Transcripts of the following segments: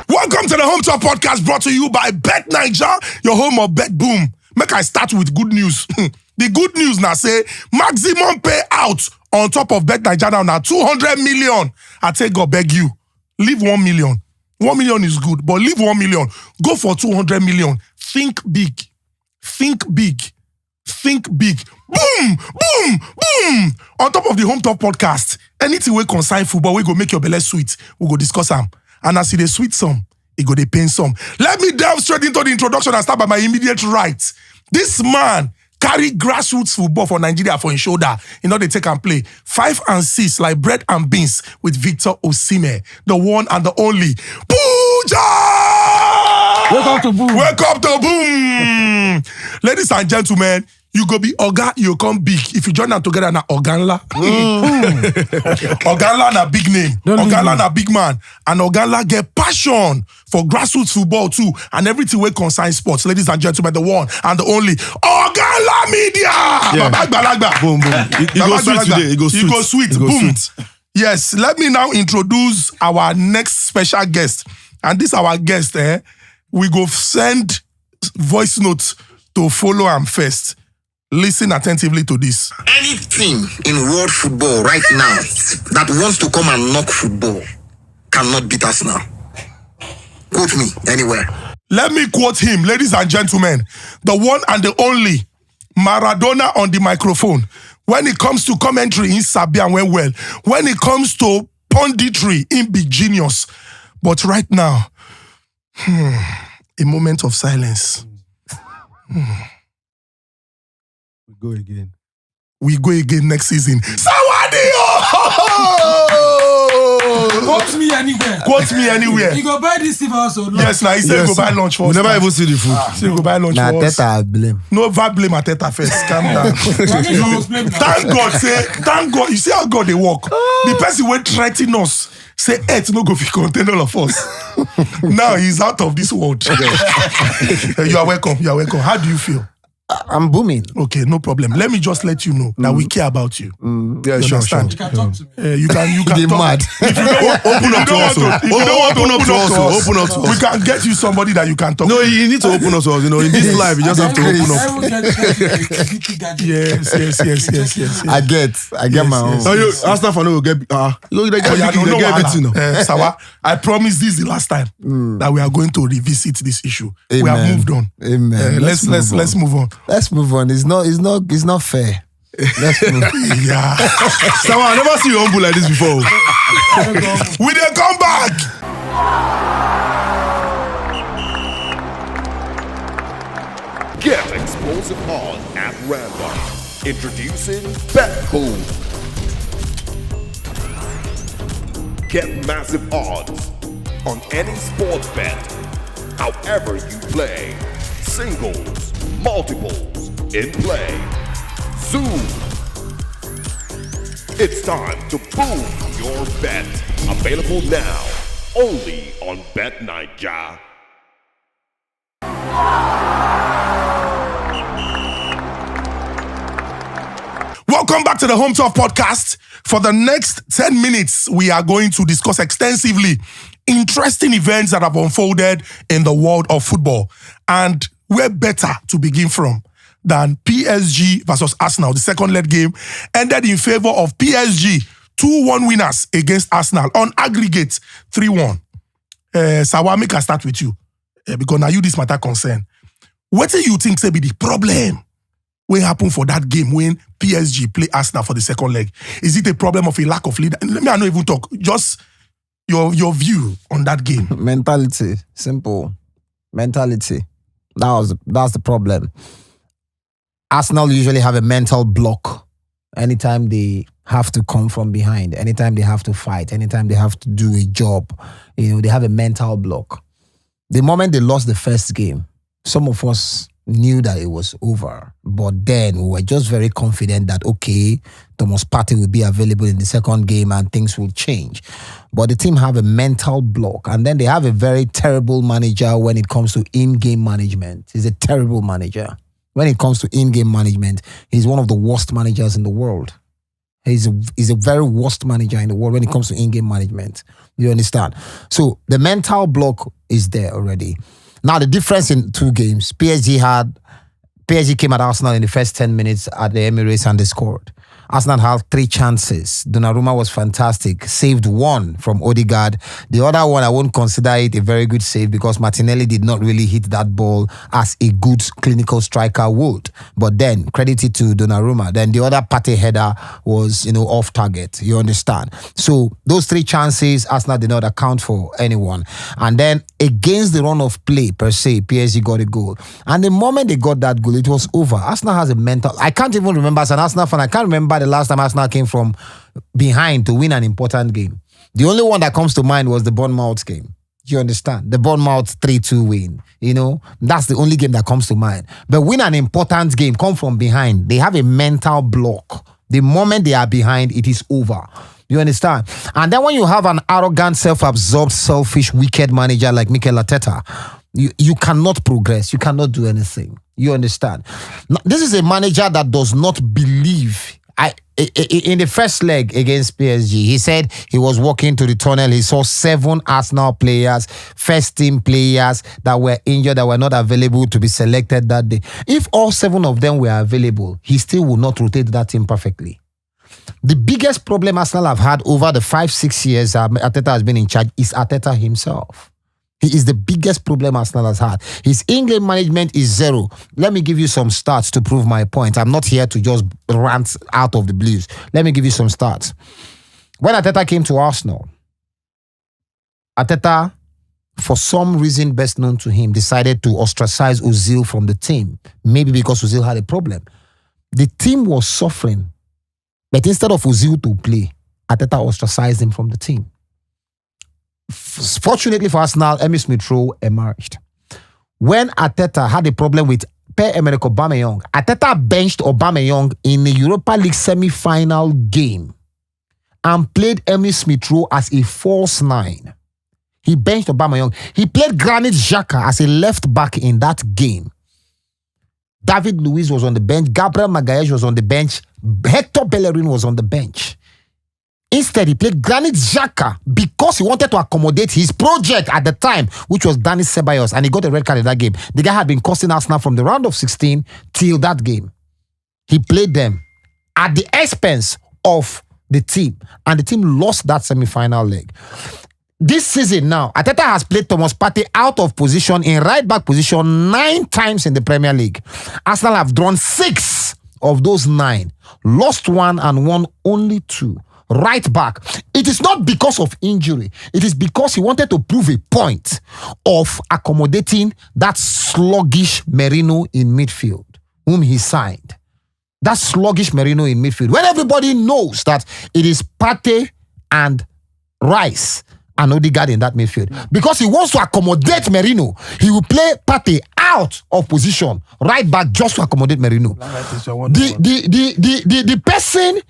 Welcome to the Home Talk Podcast brought to you by Bet Naija, your home of Bet Boom. Make I start with good news. The good news now say maximum payout on top of Bet Naija now 200 million. I tell God beg you, leave 1 million. 1 million is good, but leave 1 million. Go for 200 million. Think big. Think big. Think big. Boom! Boom! Boom! On top of the Home Talk Podcast, anything we concern football, we go make your belly sweet. We go discuss them. And as it is sweet some, it go dey pain some. Let me delve straight into the introduction and start by my immediate right. This man carry grassroots football for Nigeria for his shoulder. You know they take and play 5 and 6 like bread and beans with Victor Osimhen, the one and the only Pooja. Welcome to Boom. Welcome to Boom. Ladies and gentlemen, you go be Oga, you come big. If you join them together, na Oganla. Oganla na big name. Oganla na big man. And Oganla get passion for grassroots football too. And everything we concern sports. Ladies and gentlemen, the one and the only Oganla Media. Yeah. Boom, boom. It goes sweet today. It goes sweet. Boom. Yes, let me now introduce our next special guest. And this our guest, we go send voice notes to follow him first. Listen attentively to this. Any team in world football right now that wants to come and knock football cannot beat us now. Quote me anywhere. Let me quote him, ladies and gentlemen. The one and the only Maradona on the microphone. When it comes to commentary, in Sabi and well. When it comes to punditry, in be genius. But right now, a moment of silence. Go again. We go again next season. Sawadinho! Quote me anywhere. Quote me anywhere. You go buy this thing also. Yes, now he said go buy lunch first. We never even see the food. He said go buy lunch first. Arteta blame. No, VAR blame Arteta first. Calm down. Thank God. You see how God they work. The person who threaten us say earth no go fit contain all of us. Now he's out of this world. You are welcome. How do you feel? I'm booming. Okay, no problem. Let me just let you know that we care about you. Yeah, You sure. understand? You can talk to me. You can They talk. mad. If you don't want, Open up to us. Open up to us. Open up to we us. can get you somebody that you can talk No, to. you need to open us to us. You know, in this life, you just have to open up. I will get Yes. I get my own. So you, Arsenal fan will get. Look, they get everything. Sawa, I promise this is the last time that we are going to revisit this issue. We have Amen. moved on. Amen. Let's move on. Let's move on. It's not fair. Let's move. Yeah. Sawa, I never see you humble like this before. We then come back. Get explosive odds at random. Introducing Bet Boom. Get massive odds on any sports bet, however you play. Singles, multiples, in play. Zoom. It's time to boom your bet. Available now, only on Bet Naija. Welcome back to the Home Talk Podcast. For the next 10 minutes, we are going to discuss extensively interesting events that have unfolded in the world of football. And where better to begin from than PSG versus Arsenal. The second leg game ended in favor of PSG. 2-1 winners against Arsenal on aggregate 3-1. Sawa, make I start with you. Because now you this matter concern. What do you think say be the problem when happen for that game when PSG play Arsenal for the second leg? Is it a problem of a lack of leader? Let me not even talk. Just your view on that game. Mentality. Simple. Mentality. That's the problem. Arsenal usually have a mental block anytime they have to come from behind, anytime they have to fight, anytime they have to do a job. They have a mental block. The moment they lost the first game, some of us knew that it was over. But then we were just very confident that, okay, Thomas Partey will be available in the second game and things will change. But the team have a mental block. And then they have a very terrible manager when it comes to in-game management. He's a terrible manager. When it comes to in-game management, he's one of the worst managers in the world. He's a very worst manager in the world when it comes to in-game management. You understand? So the mental block is there already. Now the difference in 2 games, PSG came at Arsenal in the first 10 minutes at the Emirates and they scored. Arsenal had 3 chances. Donnarumma was fantastic. Saved 1 from Odegaard. The other one, I won't consider it a very good save because Martinelli did not really hit that ball as a good clinical striker would. But then, credit it to Donnarumma. Then the other Partey header was, off target. You understand? So those 3 chances, Arsenal did not account for anyone. And then against the run of play, per se, PSG got a goal. And the moment they got that goal, it was over. Arsenal has a mental... I can't even remember, as an Arsenal fan, I can't remember the last time Arsenal came from behind to win an important game. The only one that comes to mind was the Bournemouth game. You understand? The Bournemouth 3-2 win. That's the only game that comes to mind. But win an important game, come from behind. They have a mental block. The moment they are behind, it is over. You understand? And then when you have an arrogant, self-absorbed, selfish, wicked manager like Mikel Arteta, you cannot progress. You cannot do anything. You understand? Now, this is a manager that does not believe. In the first leg against PSG, he said he was walking to the tunnel. He saw 7 Arsenal players, first team players that were injured, that were not available to be selected that day. If all 7 of them were available, he still would not rotate that team perfectly. The biggest problem Arsenal have had over the 5-6 years Arteta has been in charge is Arteta himself. He is the biggest problem Arsenal has had. His in-game management is 0. Let me give you some stats to prove my point. I'm not here to just rant out of the blues. Let me give you some stats. When Arteta came to Arsenal, Arteta, for some reason best known to him, decided to ostracize Ozil from the team. Maybe because Ozil had a problem. The team was suffering. But instead of Ozil to play, Arteta ostracized him from the team. Fortunately for Arsenal, Emile Smith-Rowe emerged. When Arteta had a problem with Pierre-Emerick Aubameyang, Arteta benched Aubameyang in the Europa League semi-final game and played Emile Smith-Rowe as a false 9. He benched Aubameyang. He played Granit Xhaka as a left back in that game. David Luiz was on the bench. Gabriel Magalhaes was on the bench. Hector Bellerin was on the bench. Instead, he played Granit Xhaka because he wanted to accommodate his project at the time, which was Dani Ceballos, and he got a red card in that game. The guy had been costing Arsenal from the round of 16 till that game. He played them at the expense of the team, and the team lost that semi-final leg. This season now, Arteta has played Thomas Partey out of position in right-back position 9 times in the Premier League. Arsenal have drawn 6 of those 9, lost 1 and won only 2. Right back. It is not because of injury. It is because he wanted to prove a point of accommodating that sluggish Merino in midfield, whom he signed. That sluggish Merino in midfield. When everybody knows that it is Partey and Rice and Odegaard in that midfield. Because he wants to accommodate Merino, he will play Partey out of position, right back, just to accommodate Merino. The person...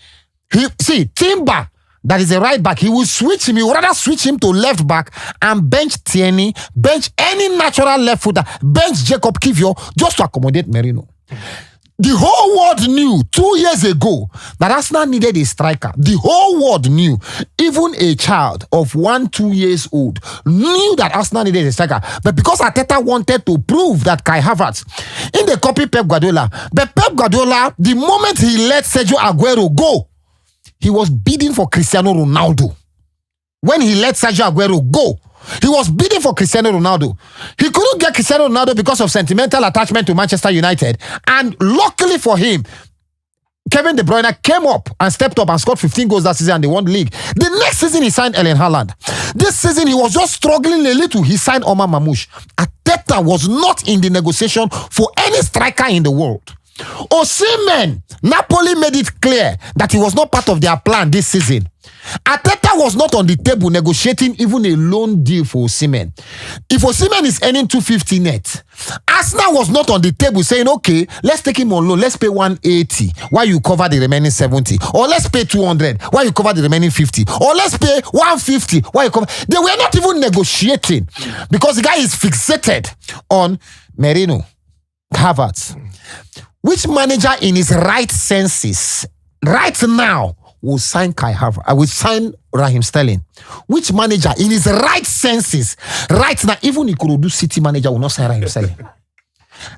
Timber, that is a right back, he will switch him. He would rather switch him to left back and bench Tierney, bench any natural left footer, bench Jacob Kivior just to accommodate Merino. The whole world knew 2 years ago that Arsenal needed a striker. The whole world knew. Even a child of 1-2 years old knew that Arsenal needed a striker. But because Arteta wanted to prove that Kai Havertz, in the copy Pep Guardiola, but Pep Guardiola, the moment he let Sergio Aguero go, he was bidding for Cristiano Ronaldo. When he let Sergio Aguero go, he was bidding for Cristiano Ronaldo. He couldn't get Cristiano Ronaldo because of sentimental attachment to Manchester United. And luckily for him, Kevin De Bruyne came up and stepped up and scored 15 goals that season and they won the league. The next season, he signed Erling Haaland. This season, he was just struggling a little. He signed Omar Mamouche. Arteta was not in the negotiation for any striker in the world. Osimhen, Napoli made it clear that he was not part of their plan this season. Arteta was not on the table negotiating even a loan deal for Osimhen. If Osimhen is earning 250 net, Arsenal was not on the table saying, okay, let's take him on loan, let's pay 180 while you cover the remaining 70, or let's pay 200 while you cover the remaining 50, or let's pay 150 while you cover. They were not even negotiating because the guy is fixated on Merino, Havertz. Which manager in his right senses right now will sign Kai Havertz. I will sign Raheem Sterling. Which manager in his right senses, right now, even Ikorodu City manager will not sign Raheem Sterling.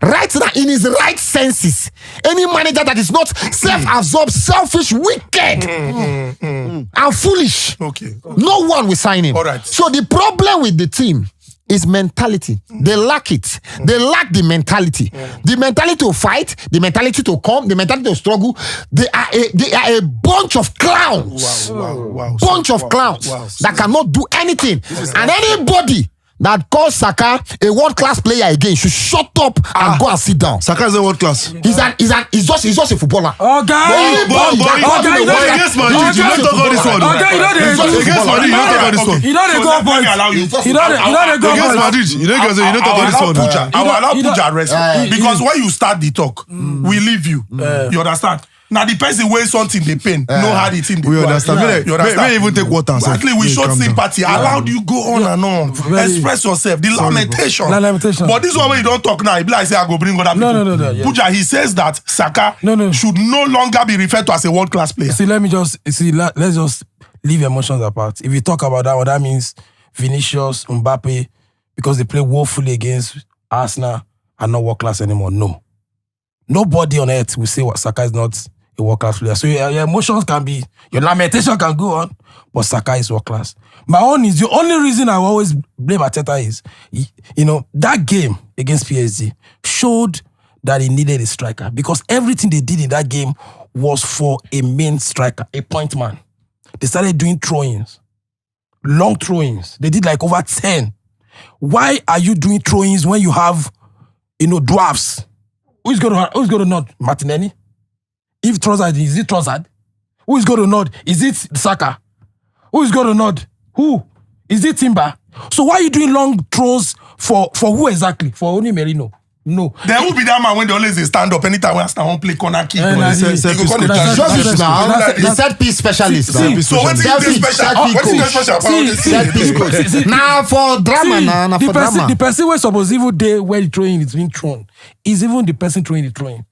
Right now, in his right senses, any manager that is not self-absorbed, selfish, wicked, and foolish, no one will sign him. All right. So the problem with the team is mentality. They lack it. They lack the mentality. The mentality to fight, the mentality to come, the mentality to struggle. They are a bunch of clowns. Wow. Bunch of clowns that cannot do anything. And anybody that calls Saka a world-class player again should shut up and go and sit down. Saka is a world class. He's just a footballer. Oh, guy. But against Madrid, you don't talk about this one. Against Madrid, you don't talk about this one. You know they go point. You know they go Against point. Madrid, you don't talk about this one. I will allow Pooja rest because when you start the talk, we leave you. You understand? Now the person wey something dey pain, no hard it in the We understand. You understand? May even take water. Exactly, we showed sympathy, allowed you go on and on, express yourself, the lamentation. But this one when you don't talk now, it be like say I go bring other people. No. Yeah. Pooja, he says that Saka No. should no longer be referred to as a world-class player. See, let's just leave emotions apart. If we talk about that one, that means Vinicius, Mbappe, because they play woefully against Arsenal, are not world class anymore. No. Nobody on earth will say what Saka is not a world class player. So your emotions can be, your lamentation can go on, but Saka is world class. My own is the only reason I always blame Arteta is, that game against PSG showed that he needed a striker because everything they did in that game was for a main striker, a point man. They started doing throw-ins, long throw-ins. They did like over 10. Why are you doing throw-ins when you have, dwarfs? Who's going to nod? Martinelli? If Trossard, is it Trossard? Who is going to nod? Is it Saka? Who is going to nod? Who? Is it Timber? So why are you doing long throws for who exactly? For only Merino? No. There will be that man when they always stand up anytime when Arsenal play corner kick. The set piece specialist. So what's special? Now for drama, the person who is supposed even day where the throwing is being thrown is even the person throwing the throwing.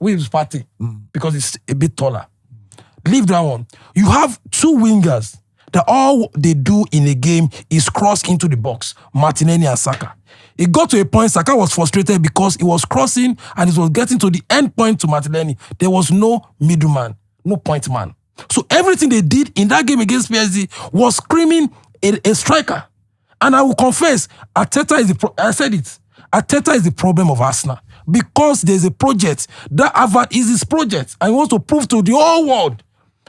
Who is party because it's a bit taller. Leave that one. You have two wingers that all they do in a game is cross into the box. Martinelli and Saka. It got to a point, Saka was frustrated because he was crossing and it was getting to the end point to Martinelli. There was no middleman, no point man. So everything they did in that game against PSG was screaming a striker. And I will confess, Arteta is Arteta is the problem of Arsenal because there's a project. That Harvard is his project. And he wants to prove to the whole world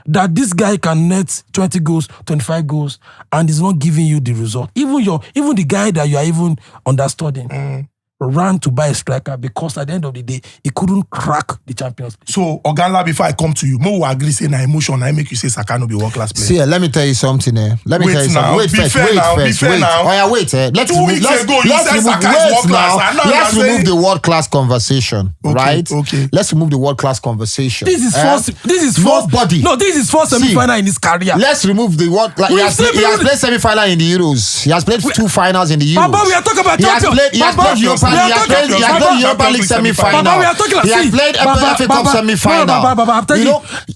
that this guy can net 20 goals, 25 goals, and is not giving you the result. Even the guy that you are even understudying ran to buy a striker because at the end of the day, he couldn't crack the Champions League. So, Oganla, before I come to you, Mo will agree say na emotion, I make you say Saka no be world-class player. See, let me tell you something. Wait now. Wait first. Oh yeah, wait. Let's remove the world-class conversation, right? Okay. Let's remove the world-class conversation. This is first semi-final in his career. Let's remove the world. He has played semi-final in the Euros. He has played 2 finals in the Euros. Papa, we are talking about He has played Europa League semi-final. He has played FA Cup semi-final.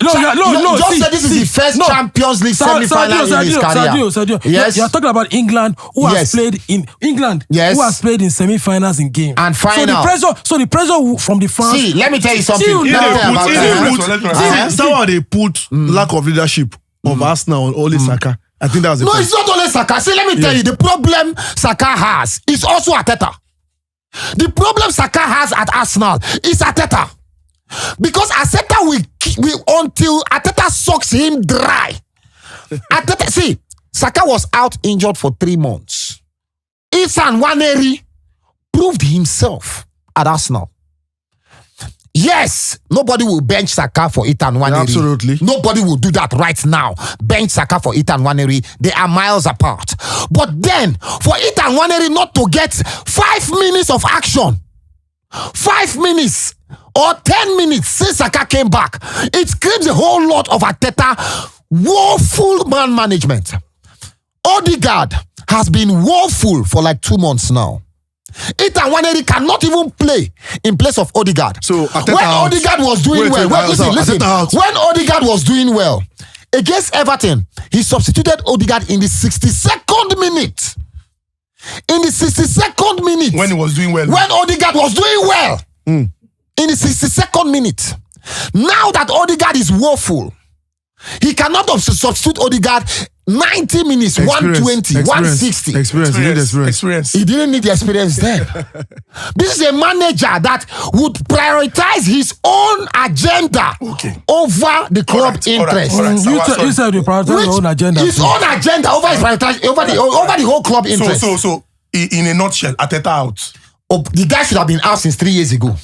Just say this is the first Champions League semi-final in his career. Yes. You are talking about England, who has played in England, who has played in semi-finals in games. And final. So the pressure from the fans. See, let me tell you something. Somehow they put lack of leadership of Arsenal on only Saka. I think that was No, it's not only Saka. See, let me tell you, the problem Saka has is also Arteta. The problem Saka has at Arsenal is Arteta. Because Arteta will until Arteta sucks him dry. See, Saka was out injured for 3 months. Ethan Nwaneri proved himself at Arsenal. Yes, nobody will bench Saka for Ethan Nwaneri. Absolutely. Nobody will do that right now. Bench Saka for Ethan Nwaneri. They are miles apart. But then, for Ethan Nwaneri not to get 5 minutes of action, 5 minutes or 10 minutes since Saka came back, it screams a whole lot of Arteta woeful man management. Odegaard has been woeful for like 2 months now. Ethan Nwaneri cannot even play in place of Odegaard. So when Odegaard was doing well, listen. When Odegaard was doing well, Against Everton, he substituted Odegaard in the 62nd minute. In the 62nd minute. When he was doing well. When Odegaard was doing well. In the 62nd minute. Now that Odegaard is woeful, he cannot substitute Odegaard 90 minutes, 120, 160. Experience. He didn't need the experience then. This is a manager that would prioritize his own agenda over the club interest. You said you prioritize your own agenda. His own agenda over the whole club interest. So, in a nutshell, Arteta out. The guy should have been out since 3 years ago.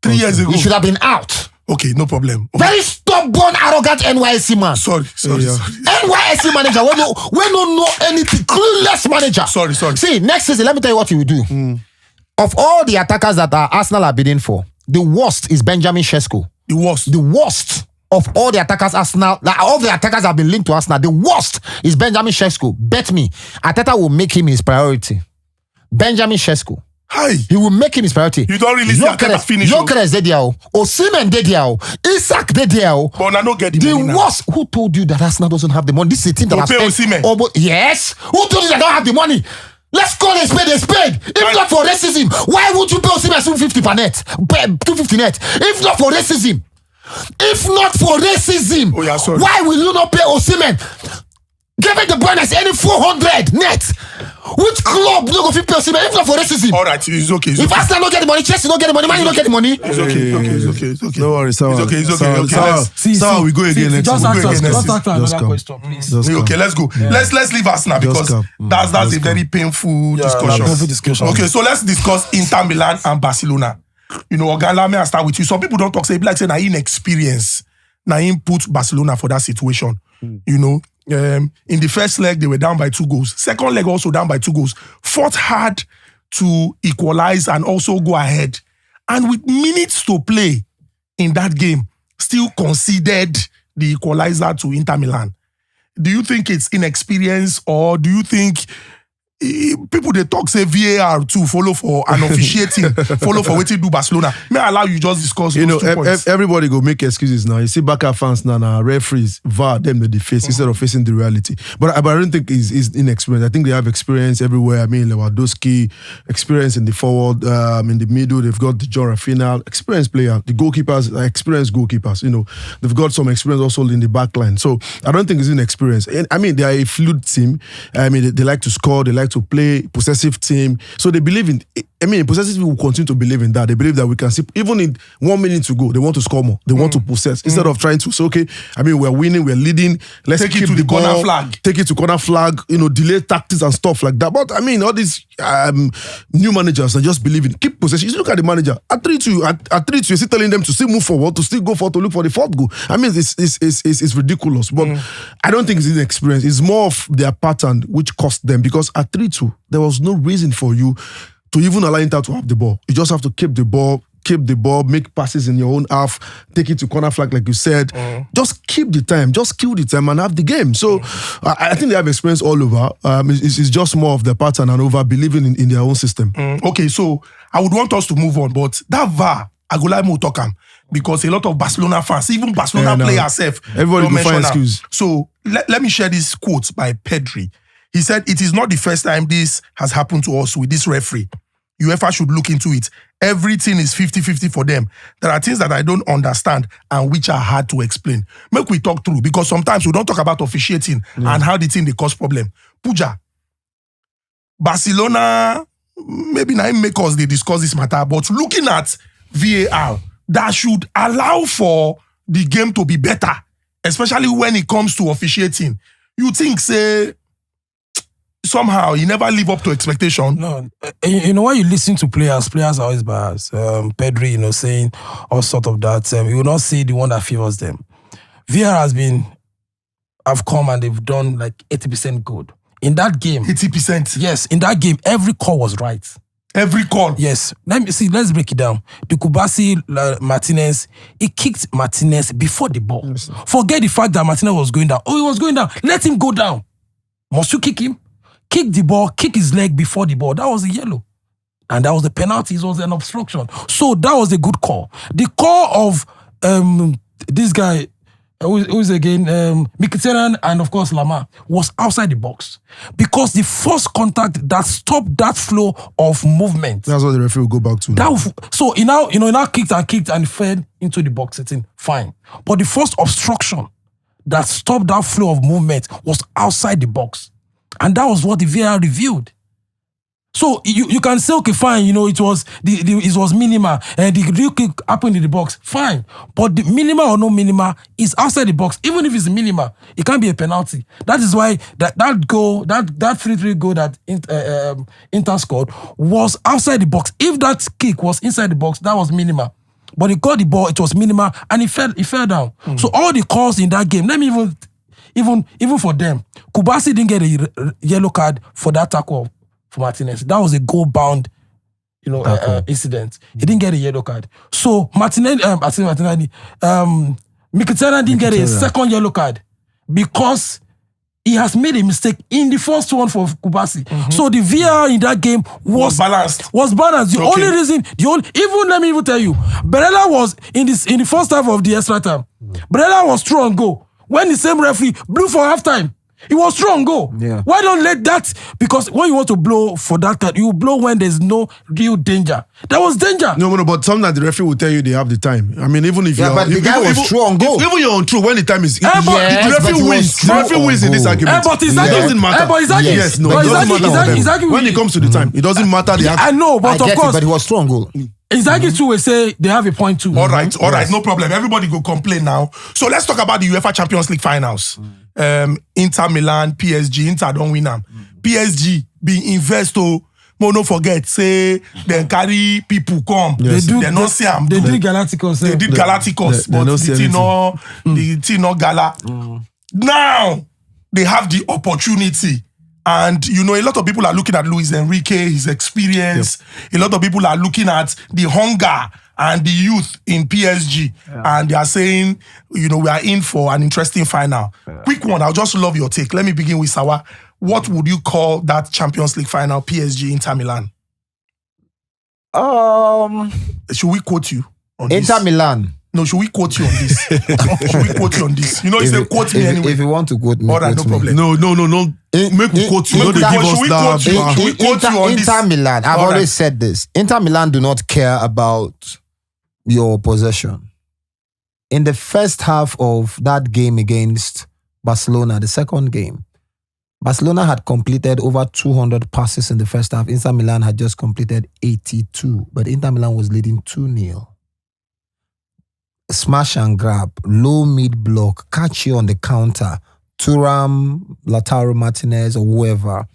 3 years ago. He should have been out. Okay, no problem. Okay. Very stubborn, arrogant NYSC man. Sorry. NYSC manager, we don't know anything. Clueless manager. Sorry. See, next season, let me tell you what he will do. Of all the attackers that Arsenal are bidding for, the worst is Benjamin Sesko. The worst. The worst of all the attackers all the attackers have been linked to Arsenal. The worst is Benjamin Sesko. Bet me, Arteta will make him his priority. Benjamin Sesko. Hi. He will make him his priority. You don't really see Arteta finish. Gyökeres dey there. Osimhen dey there. Isak dey there. But I don't get the money now. Worst. Who told you that Arsenal doesn't have the money? This is a team that has spent Osimhen. Yes. Who told you they don't have the money? Let's call a spade a spade. If not for racism, why would you pay Osimhen 250 per net? 250 net. If not for racism. Why will you not pay Osimhen? Give it the bonus any 400 net. Which club no go fit pay Osimhen if not for racism? All right, it's okay. If Arsenal don't get the money, Chelsea don't get the money, Man, you don't get the money. It's okay. No worries, Sawa. It's okay. Sawa, we go again next Just week. ask another question, please. Okay, let's go. Let's leave Arsenal because that's a very painful discussion. Okay, so let's discuss Inter Milan and Barcelona. You know, Ogalame, I'll start with you. Some people don't talk, say, like, say, na inexperience. Na put Barcelona for that situation. You know, in the first leg, they were down by 2 goals. Second leg, also down by 2 goals. Fought hard to equalize and also go ahead. And with minutes to play in that game, still conceded the equalizer to Inter Milan. Do you think it's inexperience, or do you think people they talk say VAR to follow for an officiating, follow for what you do Barcelona? May I allow you just discuss those 2 points? Everybody go make excuses now. You see Barca fans now, referees, VAR, them they face instead of facing the reality. But I don't think it's inexperience. I think they have experience everywhere. I mean, Lewandowski, experience in the forward, in the middle. They've got the John Rafinha, experienced player. The goalkeepers are experienced goalkeepers. You know, they've got some experience also in the back line. So I don't think it's inexperience. And I mean, they are a fluid team. I mean, they like to score. They like to play, possessive team. So they believe in, possessive people will continue to believe in that. They believe that we can see, even in 1 minute to go, they want to score more. They want to possess. Instead of trying to say, okay, we're winning, we're leading, let's take keep it to the ball, corner flag. Take it to corner flag, delay tactics and stuff like that. But all these new managers are just believing, keep possession. You look at the manager, at 3-2, you're still telling them to still move forward, to still go forward, to look for the 4th goal. It's ridiculous. But I don't think it's inexperience. It's more of their pattern which cost them, because at 3-2, there was no reason for you to even allow Inter to have the ball. You just have to keep the ball, make passes in your own half, take it to corner flag like you said. Just keep the time, just kill the time and have the game. So I think they have experience all over. It's just more of the pattern and over believing in their own system. Okay, so I would want us to move on, but that VAR, I go like more talk because a lot of Barcelona fans, even Barcelona players self, everybody will find excuse. So let me share this quote by Pedri. He said, "It is not the first time this has happened to us with this referee. UEFA should look into it. Everything is 50-50 for them. There are things that I don't understand and which are hard to explain." Make we talk through, because sometimes we don't talk about officiating and how the thing they cause problem. Pooja, Barcelona, maybe now make us they discuss this matter, but looking at VAR, that should allow for the game to be better, especially when it comes to officiating. You think, say, somehow he never live up to expectation? No, when you listen to players are always biased. Pedri, saying all sort of that. You will not see the one that favors them. VAR have come and they've done like 80% good. In that game. 80%? Yes, in that game, every call was right. Every call? Yes. Let's break it down. The Kubasi Martinez, he kicked Martinez before the ball. Yes. Forget the fact that Martinez was going down. Oh, he was going down. Let him go down. Must you kick him? Kick the ball, kick his leg before the ball. That was a yellow. And that was the penalty. It was an obstruction. So that was a good call. The call of this guy, who's again? Mkhitaryan and of course Lamar was outside the box because the first contact that stopped that flow of movement. That's what the referee will go back to. So he now kicked and fell into the box sitting. Fine, but the first obstruction that stopped that flow of movement was outside the box, and that was what the VAR reviewed. So you can say, okay, fine, it was it was minimal and the real kick happened in the box, fine. But the minimal or no minimal is outside the box. Even if it's minimal, it can't be a penalty. That is why that goal, that 3-3 goal that Inter scored was outside the box. If that kick was inside the box, that was minimal. But he got the ball, it was minimal, and he fell down. So all the calls in that game, let me even for them, Kubasi didn't get a yellow card for that tackle for Martinez. That was a goal-bound, incident. He didn't get a yellow card. So Mkhitaryan didn't get a second yellow card because he has made a mistake in the first one for Kubasi. So the VAR in that game was balanced. The only reason, let me even tell you, Barella was in the first half of the extra time. Barella was through on goal when the same referee blew for halftime. It was strong goal. Yeah. Why don't let that? Because when you want to blow for that card, you blow when there's no real danger. There was danger. No, but sometimes the referee will tell you they have the time. I mean, even if but the guy was true on goal. Even you're on true when the time is. Yes, the referee wins. The referee wins in this argument. But it doesn't matter. Yes, no, it doesn't matter. When it comes to the time, it doesn't matter. I know, but of course, but it was true on goal. Exactly too. We say they have a point too. All right, no problem. Everybody go complain now. So let's talk about the UEFA Champions League finals. Inter Milan, PSG. Inter don't win them. PSG be investo. No forget say they carry people come. Yes. They not see them. They did Galacticos. They did Galacticos, but the team no Gala. Now they have the opportunity. And, a lot of people are looking at Luis Enrique, his experience. Yep. A lot of people are looking at the hunger and the youth in PSG. Yeah. And they are saying, we are in for an interesting final. Yeah. Quick one, I'll just love your take. Let me begin with Sawa. What would you call that Champions League final, PSG Inter Milan? Should we quote you on this? Inter Milan. No, should we quote you on this? Should we quote you on this? You say quote me anyway. If you want to quote me, all right, no problem. No. Make we quote you. Should we quote you on this? Inter Milan, I've always said this. Inter Milan do not care about your possession. In the first half of that game against Barcelona, the second game, Barcelona had completed over 200 passes in the first half. Inter Milan had just completed 82, but Inter Milan was leading 2-0. Smash and grab, low mid block, catch you on the counter, Thuram, Lautaro Martinez, or whoever,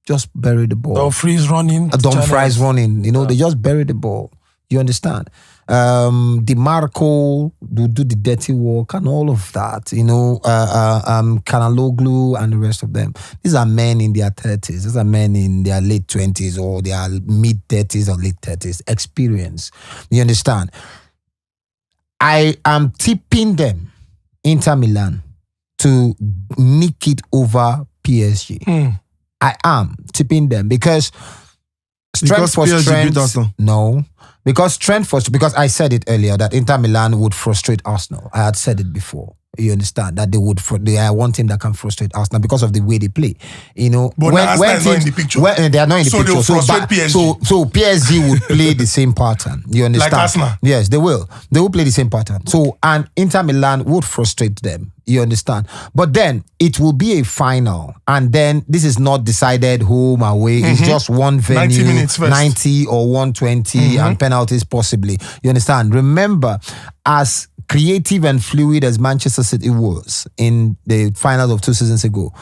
just bury the ball. Dumfries running. Dumfries running. They just bury the ball. You understand? DiMarco do the dirty work and all of that. Kanaloglu and the rest of them. These are men in their 30s. These are men in their late 20s or their mid 30s or late 30s. Experience. You understand? I am tipping them, Inter Milan, to nick it over PSG. I am tipping them because strength for strength. No. Because I said it earlier that Inter Milan would frustrate Arsenal. I had said it before. You understand that they are one team that can frustrate Arsenal because of the way they play. But when teams, not in the picture. They are not in the picture. So PSG would play the same pattern. You understand? Like Arsenal. Yes, they will. They will play the same pattern. So and Inter Milan would frustrate them. You understand? But then it will be a final, and then this is not decided home away. It's just one venue, 90 minutes first. 90 or 120, and penalties possibly. You understand? Remember, as creative and fluid as Manchester City was in the finals of 2 seasons ago,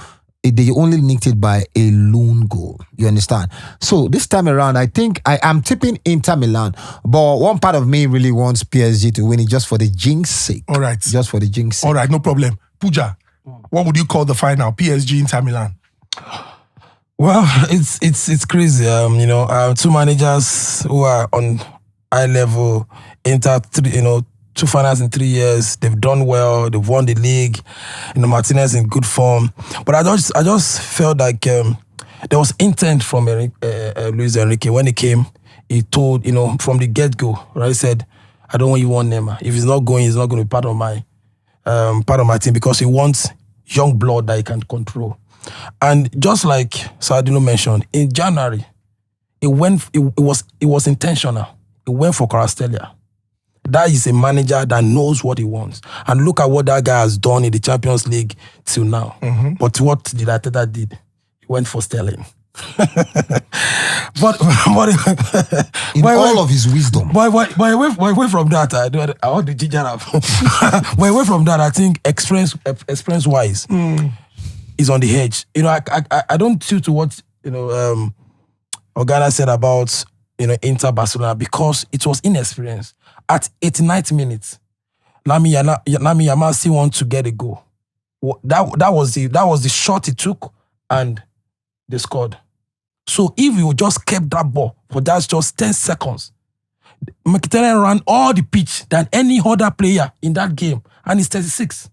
they only nicked it by a lone goal. You understand? So this time around, I think I am tipping Inter Milan, but one part of me really wants PSG to win it just for the jinx sake. All right. Just for the jinx sake. All right, no problem. Pooja, what would you call the final? PSG Inter Milan? Well, it's crazy. Two managers who are on high level. Inter, 2 finals in 3 years. They've done well. They've won the league. Martinez in good form. But I just felt like there was intent from Luis Enrique when he came. He told from the get go. Right, he said, "I don't want you on Neymar. If he's not going to be part of my part of my team because he wants young blood that he can control. And just like Sawadinho mentioned, in January, it was intentional. It went for Kvaratskhelia. That is a manager that knows what he wants. And look at what that guy has done in the Champions League till now. But what did Arteta did? He went for Sterling. but In all of his wisdom. But away from that, I want to ginger up. But away from that, I think experience wise is on the edge. You know, I don't tilt to what Organa said about Inter Barcelona because it was inexperience. At 89th minute, Lami Yamal still want to get a goal. That was the shot he took, and they scored. So if you just kept that ball for that's just 10 seconds, Mkhitaryan ran all the pitch than any other player in that game, and he's 36.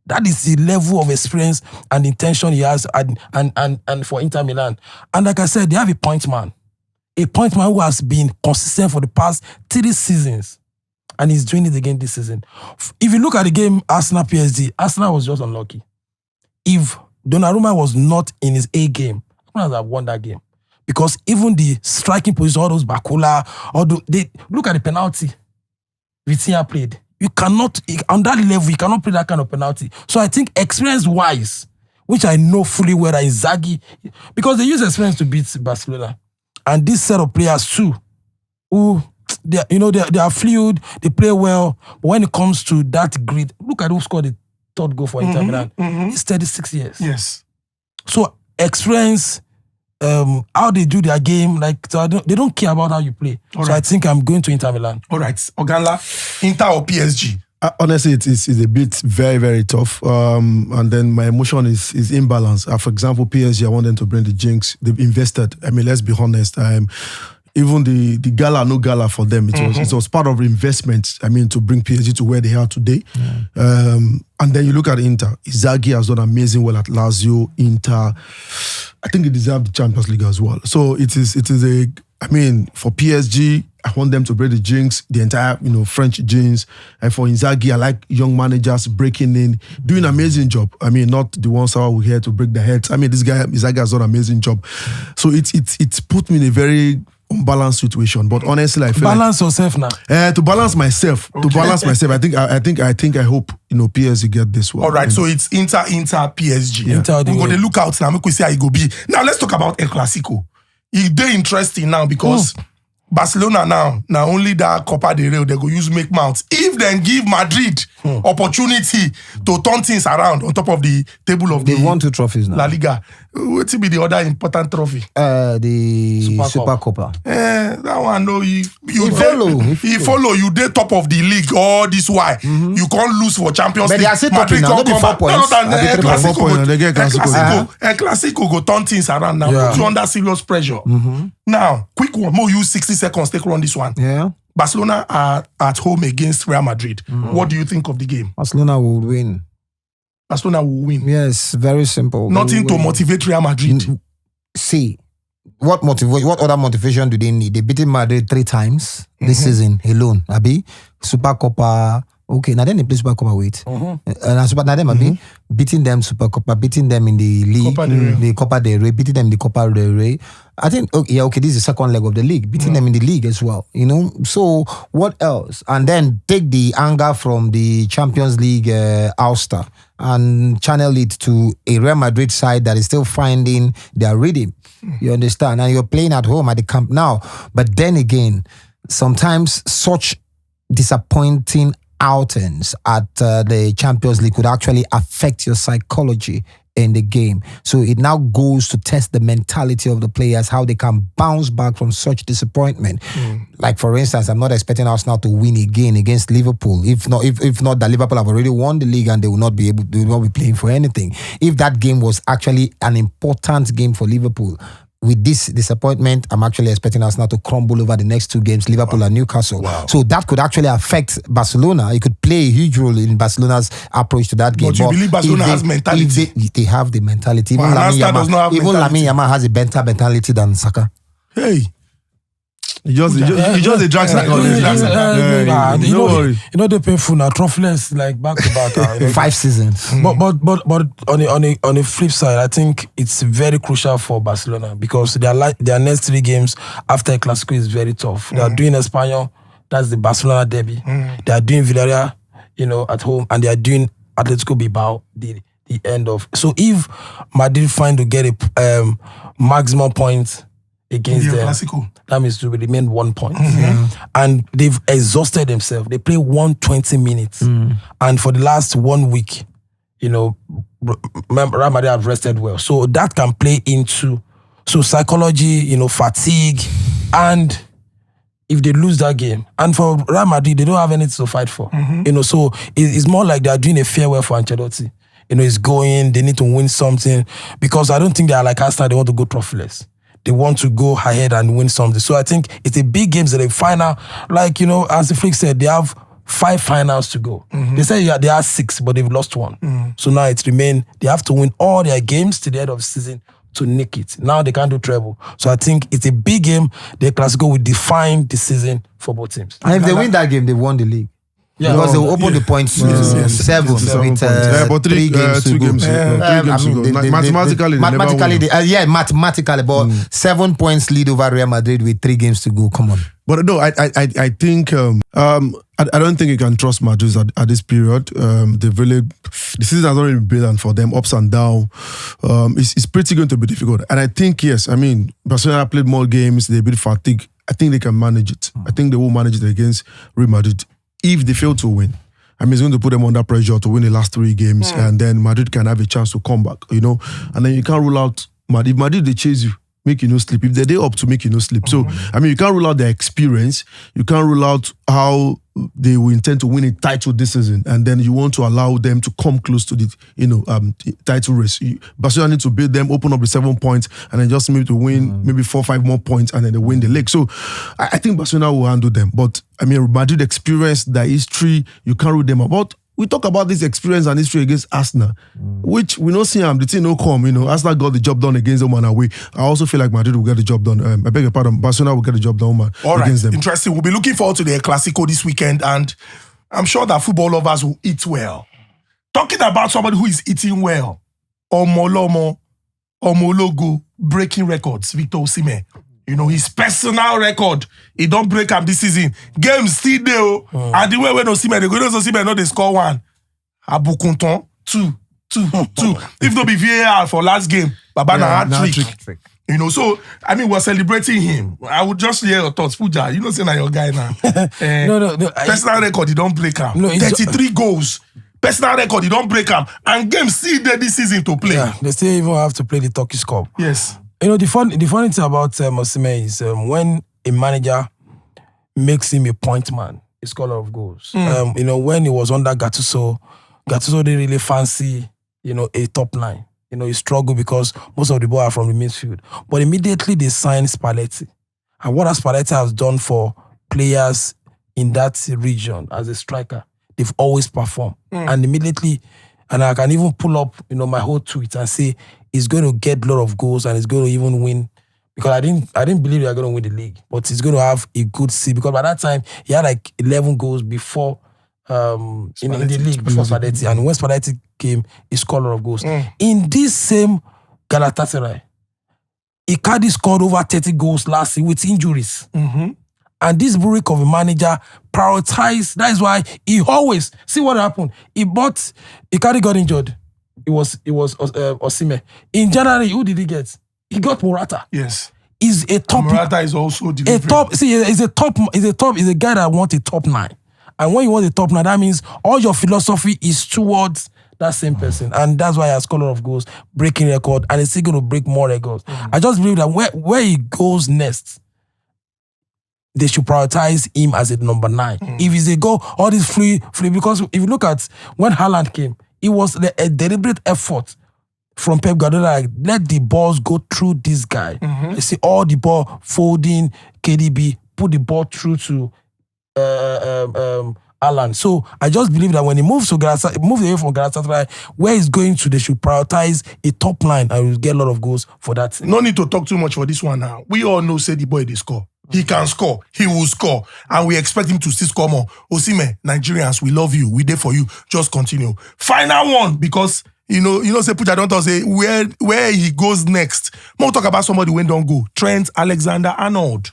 That is the level of experience and intention he has, and for Inter Milan. And like I said, they have a point man who has been consistent for the past 3 seasons, and he's doing it again this season. If you look at the game Arsenal-PSG, Arsenal was just unlucky. If Donnarumma was not in his A game, Arsenal would have won that game. Because even the striking position, all those Bakula, look at the penalty Vitinha played. You cannot, on that level, you cannot play that kind of penalty. So I think experience-wise, which I know fully well that Inzaghi, because they use experience to beat Barcelona. And this set of players too, who they are fluid, they play well. But when it comes to that grit, look at who scored the 3rd goal for Inter Milan. He's 36 years. Yes. So experience, how they do their game, they don't care about how you play. I think I'm going to Inter Milan. All right, Oganla, Inter or PSG? Honestly, it's a bit very, very tough. And then my emotion is imbalanced. For example, PSG, I want them to bring the jinx. They've invested. I mean, let's be honest. Even the gala, no gala for them. It was part of the investment. I mean, to bring PSG to where they are today. And then you look at Inter. Inzaghi has done amazing well at Lazio. Inter, I think they deserve the Champions League as well. So it is for PSG, I want them to break the jinx, the entire, French jinx. And for Inzaghi, I like young managers breaking in, doing an amazing job. I mean, not the ones who are here to break their heads. I mean, this guy, Inzaghi has done an amazing job. So it's put me in a very unbalanced situation. But honestly, I feel balance yourself now. To balance myself. Okay. To balance myself. I hope PSG get this one. All right, so it's Inter PSG. Yeah. Inter, we're going to look out now. Make we see how it go be. Now let's talk about El Clasico. It's very interesting now because Barcelona now only that Copa del Rey they go use make mounts. If they give Madrid opportunity to turn things around on top of the table of they won 2 trophies now. La Liga. What will be the other important trophy? The Super Copa. That one no you follow. You dey top of the league all this while. You can't lose for Champions League. But they are still topping now. Maybe 4 points. El Clasico go turn things around now. Put you under serious pressure. Now, quick one. More use 60 seconds. Take run this one. Yeah. Barcelona are at home against Real Madrid. What do you think of the game? Barcelona will win. Barcelona will win. Yes, very simple. Nothing to motivate Real Madrid. See, what other motivation do they need? They beaten Madrid 3 times this season alone. Abi, Super Copa. Okay, now then they play Super Copa with. Beating them Super Copa, beating them in the league, the Copa del Rey, beating them in the Copa del Rey. I think, this is the 2nd leg of the league, beating them in the league as well, So what else? And then take the anger from the Champions League ouster and channel it to a Real Madrid side that is still finding their rhythm. You understand? And you're playing at home at the Camp Nou. But then again, sometimes such disappointing outings at the Champions League could actually affect your psychology in the game. So it now goes to test the mentality of the players, how they can bounce back from such disappointment. Like for instance, I'm not expecting Arsenal to win again against Liverpool. If not that Liverpool have already won the league and they will not be playing for anything. If that game was actually an important game for Liverpool, with this disappointment, I'm actually expecting us now to crumble over the next 2 games, Liverpool and Newcastle. Wow. So that could actually affect Barcelona. It could play a huge role in Barcelona's approach to that game. But you believe Barcelona has mentality? They have the mentality. Even Lamine Yamal has a better mentality than Saka. Hey. You just the drag cycle. No worry. You know the painful now, trophyless like back to back. 5 seasons. But on the flip side, I think it's very crucial for Barcelona because their next 3 games after a Clasico is very tough. They are doing Espanyol, that's the Barcelona derby. They are doing Villarreal, at home, and they are doing Atletico Bilbao the end of. So if Madrid find to get a maximum point against them, Clasico. that means to remain 1 point. And they've exhausted themselves. They play 120 minutes. And for the last 1 week, Real Madrid have rested well. So that can play into psychology, fatigue, and if they lose that game. And for Real Madrid, they don't have anything to fight for. So it's more like they are doing a farewell for Ancelotti. It's going, they need to win something. Because I don't think they are like Arsenal, they want to go trophyless. They want to go ahead and win something. So I think it's a big game, that a final, like, as the Flick said, they have 5 finals to go. They say they are 6, but they've lost 1. So now it remains, they have to win all their games to the end of the season to nick it. Now they can't do treble. So I think it's a big game. The Clasico will define the season for both teams. And if they win that game, they won the league. Yeah. Because they will open the points to 7 with but 3 games to 2 go. games. 3 games to go. Mathematically, mathematically, but 7 points lead over Real Madrid with 3 games to go. Come on. But no, I think I don't think you can trust Madrid at this period. The season has already been brilliant for them, ups and downs. It's pretty going to be difficult. And I think, yes, Barcelona played more games, they're a bit fatigued. I think they can manage it. I think they will manage it against Real Madrid. If they fail to win, it's going to put them under pressure to win the last 3 games, and then Madrid can have a chance to come back, And then you can't rule out Madrid. If Madrid, they chase you, make you no sleep. If they're up to make you no sleep. So, you can't rule out their experience. You can't rule out how they will intend to win a title this season, and then you want to allow them to come close to the title race. Barcelona need to beat them, open up with 7 points, and then just maybe to win maybe 4-5 more points, and then they win the league. So I think Barcelona will handle them. But Madrid experience, their history, you can't rule them out. But we talk about this experience and history against Arsenal, which we don't see the team no come. Arsenal got the job done against them on away. I also feel like Madrid will get the job done. I beg your pardon, Barcelona will get the job done against them. Interesting. We'll be looking forward to the Clasico this weekend, and I'm sure that football lovers will eat well. Talking about somebody who is eating well, Omolomo, Omologo, breaking records, Victor Osimhen. His personal record, he don't break up this season. Games still there, and the way when Osimhen, they score 1. Abukunton, 2. If not be VAR for last game, Babana had 3. So, we're celebrating him. I would just hear your thoughts. Pooja, say na your guy now. No. Personal record, he don't break up. 33 goals. Personal record, he don't break up. And games still there this season to play. Yeah, they still even have to play the Turkish Cup. Yes. The funny thing about Osimhen is when a manager makes him a point man, he scores a lot of goals. When he was under Gattuso didn't really fancy, a top 9. He struggled because most of the ball are from the midfield. But immediately they signed Spalletti. And what Spalletti has done for players in that region as a striker, they've always performed. And immediately, and I can even pull up, my whole tweet and say, he's going to get a lot of goals and he's going to even win, because I didn't believe they were going to win the league, but he's going to have a good season, because by that time he had like 11 goals before in the league before Spalletti, and when Spalletti came, he scored a lot of goals. In this same Galatasaray, Icardi scored over 30 goals last year with injuries. And this brick of a manager prioritized. That is why he always see what happened. Icardi got injured. It was Osimhen. In January, who did he get? He got Morata. Yes. He's a top. Morata is also delivering. He's a guy that wants a top 9. And when you want a top 9, that means all your philosophy is towards that same person. And that's why he has scored a lot of goals, breaking record, and he's still going to break more records. I just believe that where he goes next, they should prioritize him as a number 9. If he's a goal, all this free, because if you look at when Haaland came, it was a deliberate effort from Pep Guardiola, like, let the balls go through this guy. You see all the ball folding, KDB, put the ball through to Alan. So I just believe that when he moves away from Galatasaray, where he's going to, they should prioritize a top line and will get a lot of goals for that. No need to talk too much for this one now. We all know say the boy they score. He can score. He will score. And we expect him to still score more. Osimhen, Nigerians, we love you. We there for you. Just continue. Final one, because you know, say Pooja don't talk, say where he goes next. More talk about somebody when don't go. Trent Alexander-Arnold.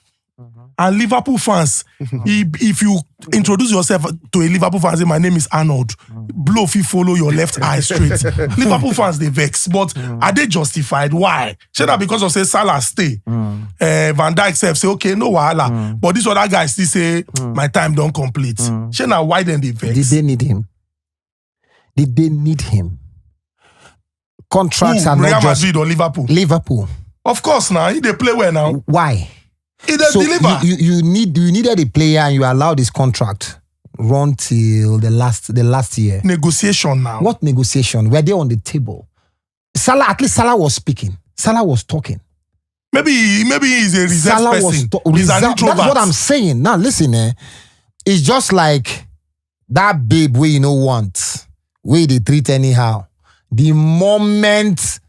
And Liverpool fans, if you introduce yourself to a Liverpool fan, say, my name is Arnold, blow if you follow your left eye straight. Liverpool fans, they vex. But are they justified? Why? Say that because of, say, Salah stay. Van Dijk say, okay, no wahala. But this other guy still say, my time don't complete. Say now, why then they vex? Did they need him? Did they need him? Contracts are Real not just... Madrid or Liverpool? Liverpool. Of course now, they play well now. Why? He does deliver. You needed a player and you allowed his contract run till the last year. Negotiation now. What negotiation? Were they on the table? At least Salah was speaking. Salah was talking. Maybe he's a reserved Salah person. He's an introvert. That's what I'm saying. Now listen, it's just like that babe we want, we they treat anyhow. The moment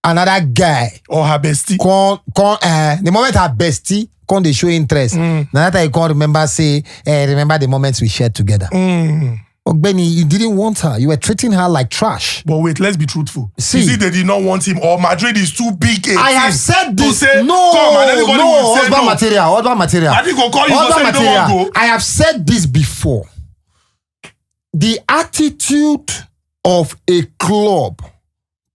another guy or her bestie the moment her bestie come they show interest. Now that I can't remember remember the moments we shared together. Oh, Benny, you didn't want her. You were treating her like trash. But wait, let's be truthful. See, is it they did not want him or Madrid is too big a I have team said this. to say, come and everybody will say no. Husband material. I think go call you go say you don't want to go. I have said this before. The attitude of a club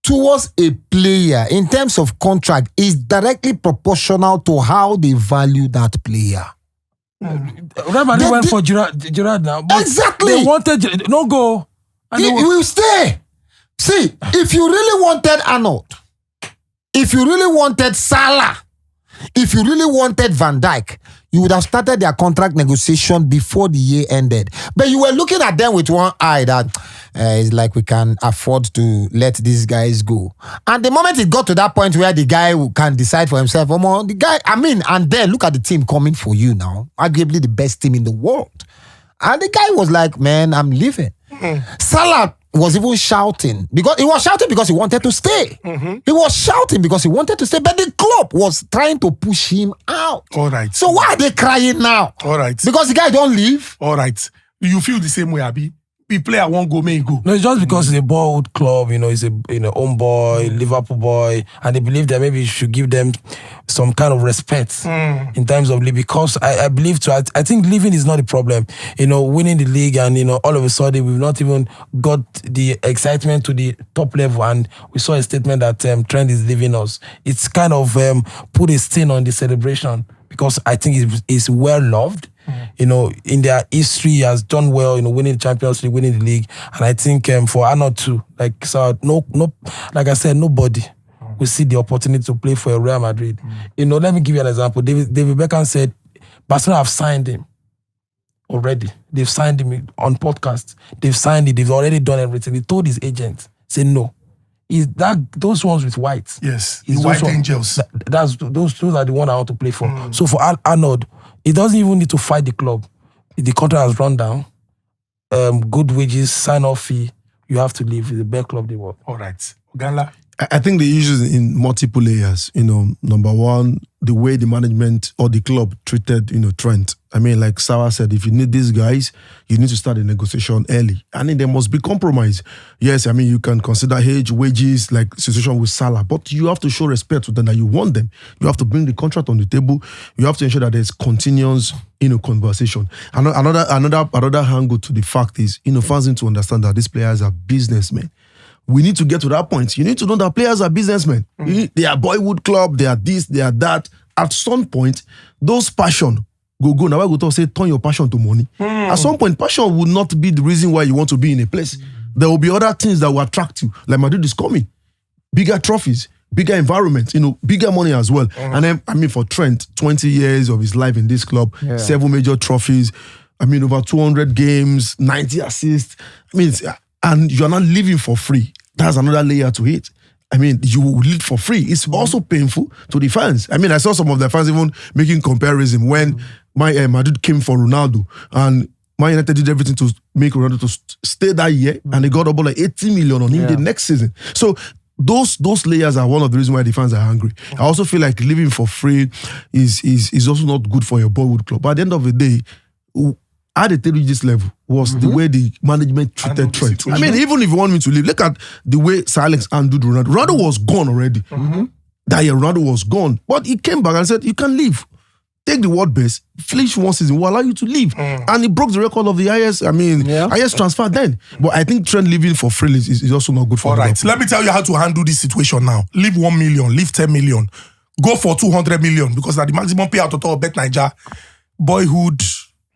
towards a player in terms of contract is directly proportional to how they value that player. Real Madrid went for Gerrard now. But exactly. They wanted no go. He will stay. See, if you really wanted Arnold, if you really wanted Salah, if you really wanted Van Dijk, you would have started their contract negotiation before the year ended. But you were looking at them with one eye that it's like we can afford to let these guys go. And the moment it got to that point where the guy can decide for himself, and then look at the team coming for you now, arguably the best team in the world. And the guy was like, man, I'm leaving. Salah was even shouting because he wanted to stay. He was shouting because he wanted to stay, but the club was trying to push him out. All right. So why are they crying now? All right. Because the guy don't leave. All right. Do you feel the same way, Abi? The player won't go, may go. No, it's just because it's a boyhood club, he's a homeboy, Liverpool boy, and they believe that maybe you should give them some kind of respect in terms of league. Because I believe I think leaving is not the problem. Winning the league and all of a sudden we've not even got the excitement to the top level, and we saw a statement that Trent is leaving us. It's kind of put a stain on the celebration because I think it's well loved. In their history, he has done well, winning the Champions League, winning the league. And I think for Arnold too, like I said, nobody will see the opportunity to play for Real Madrid. Let me give you an example. David Beckham said, Barcelona have signed him already. They've signed him on podcast. They've signed it. They've already done everything. He told his agent, say no. Those ones with white. Yes, the white angels. Those are the ones I want to play for. So for Arnold, he doesn't even need to fight the club. The contract has run down. Good wages, sign-off fee. You have to leave. It's the best club they work. All right. Ganla? I think the issue is in multiple layers. Number one, the way the management or the club treated, Trent. Like Sarah said, if you need these guys, you need to start the negotiation early. And then there must be compromise. Yes, you can consider age, wages, like situation with Salah, but you have to show respect to them that you want them. You have to bring the contract on the table. You have to ensure that there's continuous, conversation. Another angle to the fact is, fans need to understand that these players are businessmen. We need to get to that point. You need to know that players are businessmen. They are boyhood club, they are this, they are that. At some point, those passion go. Now I go to say, turn your passion to money. At some point, passion will not be the reason why you want to be in a place. There will be other things that will attract you. Like Madrid is coming. Bigger trophies, bigger environment, bigger money as well. And then, for Trent, 20 years of his life in this club, 7 major trophies, over 200 games, 90 assists. And you're not living for free. That's another layer to it. You live for free. It's also painful to the fans. I saw some of the fans even making comparison when Madrid came for Ronaldo and Man United did everything to make Ronaldo to stay that year, and they got about like 80 million on him the next season. So those layers are one of the reasons why the fans are angry. I also feel like living for free is also not good for your boyhood club. But at the end of the day, how they tell you this level was the way the management treated Trent. I mean, even if you want me to leave, look at the way Sir Alex handled Ronaldo. Ronaldo was gone already. That year, Ronaldo was gone. But he came back and said, you can leave. Take the world best, finish one season, will allow you to leave. And he broke the record of the highest transfer then. But I think Trent leaving for free is also not good for him. All right, let me tell you how to handle this situation now. Leave 1 million, leave 10 million. Go for 200 million because that's the maximum payout total of Bet Naija boyhood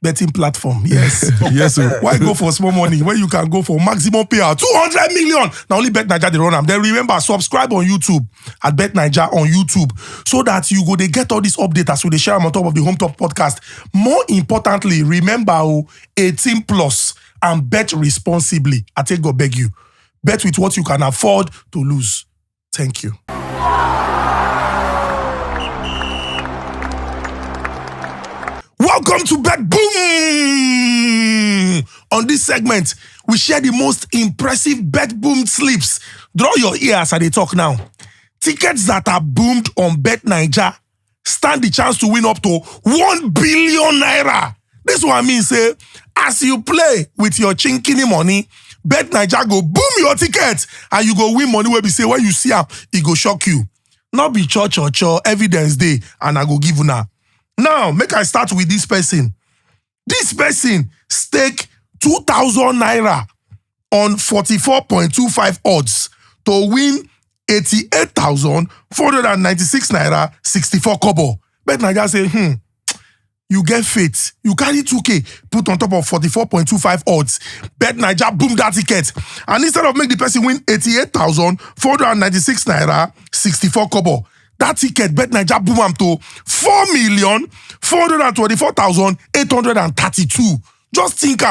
betting platform. Yes. Yes, sir. Why go for small money when you can go for maximum payout? 200 million. Now only Bet Naija they run them. Then remember, subscribe on YouTube at Bet Naija on YouTube so that you go they get all these updates as they share them on top of the Home Top podcast. More importantly, remember 18 plus and bet responsibly. I take God beg you. Bet with what you can afford to lose. Thank you. Welcome to Bet Boom! On this segment, we share the most impressive Bet Boom slips. Draw your ears as they talk now. Tickets that are boomed on Bet Naija stand the chance to win up to 1 billion naira. This is what I mean, say, as you play with your chinkini money, Bet Naija go boom your ticket and you go win money where we say, when you see her, it go shock you. Not be cho, evidence day, and I go give you now. Now, make I start with this person. This person stake 2,000 naira on 44.25 odds to win 88,496 naira 64 kobo. Bet Naija say, you get faith. You carry 2K, put on top of 44.25 odds. Bet Naija boom that ticket. And instead of make the person win 88,496 naira 64 kobo, that ticket, Bet Naija boom am to 4,424,832. Just think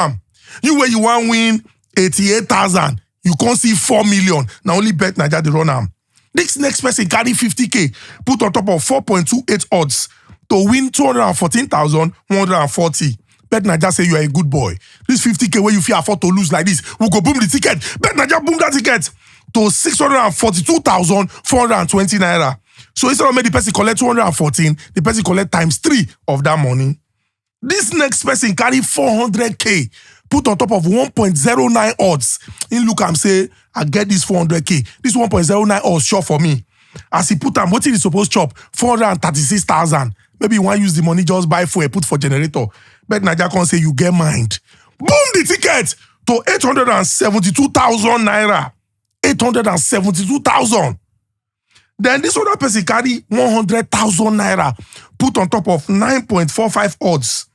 you where you want win 88,000, you can't see 4 million. Now only Bet Naija they run am. This next person carry 50K, put on top of 4.28 odds to win 214,140. Bet Naija say you are a good boy. This 50K where you feel afford to lose like this, we go boom the ticket. Bet Naija boom that ticket to 642,420 naira. So instead of make the person collect 214, the person collect times 3 of that money. This next person carry 400K, put on top of 1.09 odds. In look and say, I get this 400K. This 1.09 odds sure for me. As he put what is he supposed to chop? 436,000. Maybe you want to use the money, just buy fuel, put for generator. Bet Naija can say, you get mind. Boom the ticket to 872,000 naira. 872,000. Then this other person carry 100,000 naira, put on top of 9.45 odds.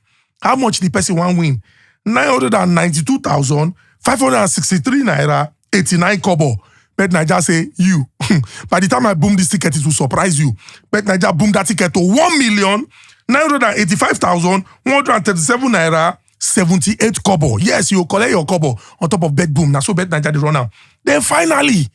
How much the person want win? 992,563 naira, 89 kobo. Bet Naija say, you. By the time I boom this ticket, it will surprise you. Bet Naija boom that ticket to 1,985,137 naira, 78 kobo. Yes, you collect your kobo on top of Bet Boom. Now so Bet Naija the runner. Then finally,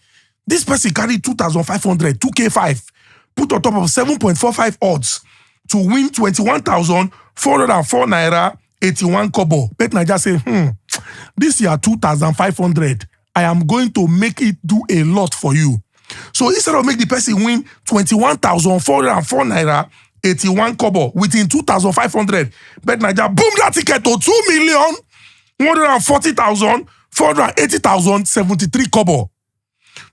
this person carry 2,500, 2K5, put on top of 7.45 odds to win 21,404 naira, 81 kobo. Bet Naija say, this year 2,500, I am going to make it do a lot for you. So instead of make the person win 21,404 naira, 81 kobo within 2,500, Bet Naija boom that ticket to 2,140,480,073 kobo.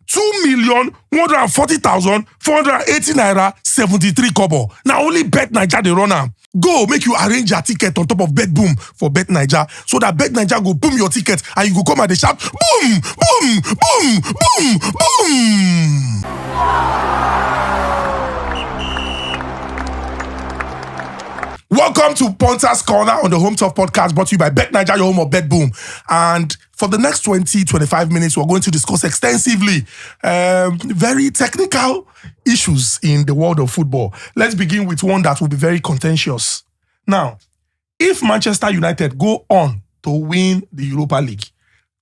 2,140,480 naira 73 kobo. Now only Bet Naija the runner. Go make you arrange your ticket on top of Bet Boom for Bet Naija so that Bet Naija go boom your ticket and you go come and they shout boom, boom, boom, boom, boom. Welcome to Ponta's Corner on the Home Top podcast brought to you by Bet Naija, your home of Bet Boom. And for the next 20-25 minutes, we're going to discuss extensively very technical issues in the world of football. Let's begin with one that will be very contentious. Now, if Manchester United go on to win the Europa League,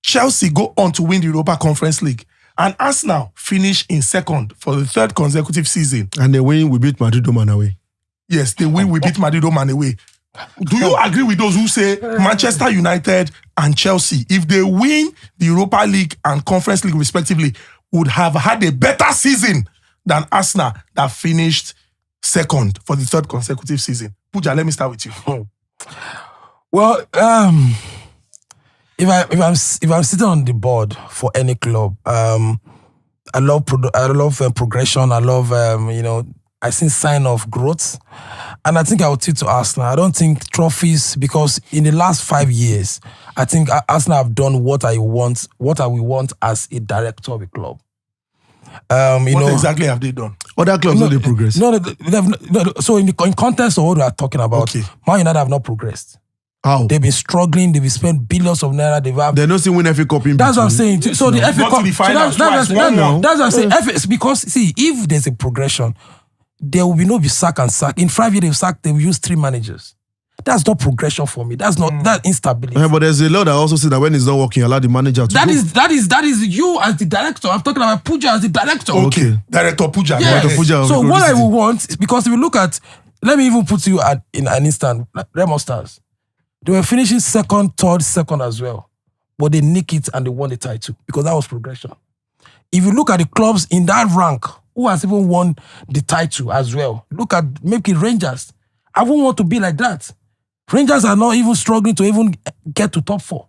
Chelsea go on to win the Europa Conference League, and Arsenal finish in second for the 3rd consecutive season. And they win, we beat Madrid home and away. Yes, they win, we beat Madrid home and away. Do you agree with those who say Manchester United and Chelsea, if they win the Europa League and Conference League respectively, would have had a better season than Arsenal that finished second for the third consecutive season? Pooja, let me start with you. Well, if I'm sitting on the board for any club, I love progression. I love I see sign of growth, and I think I would tilt to Arsenal. I don't think trophies, because in the last 5 years, I think Arsenal have done what I will want as a director of a club. What exactly have they done? Other clubs don't progress. No, so in context of what we are talking about, Man United have not progressed. How? They've been struggling. They've been billions of naira. They're not still win FA Cup in That's what I'm saying. So the FA Cup. That's what I'm saying. Because see, if there's a progression, there will be no sack and sack. In 5 years they've used 3 managers. That's not progression for me. That's not that instability. Yeah, but there's a lot that also say that when it's not working, allow the manager to That go. is you as the director. I'm talking about Pooja as the director. Okay. Director Pooja. Yes. Director Pooja. So what I will want is, because if you look at, let me even put you in an instant, Remo Stars. They were finishing second, third, second as well. But they nick it and they won the title because that was progression. If you look at the clubs in that rank, who has even won the title as well, look at maybe Rangers. I won't want to be like that. Rangers are not even struggling to even get to top 4.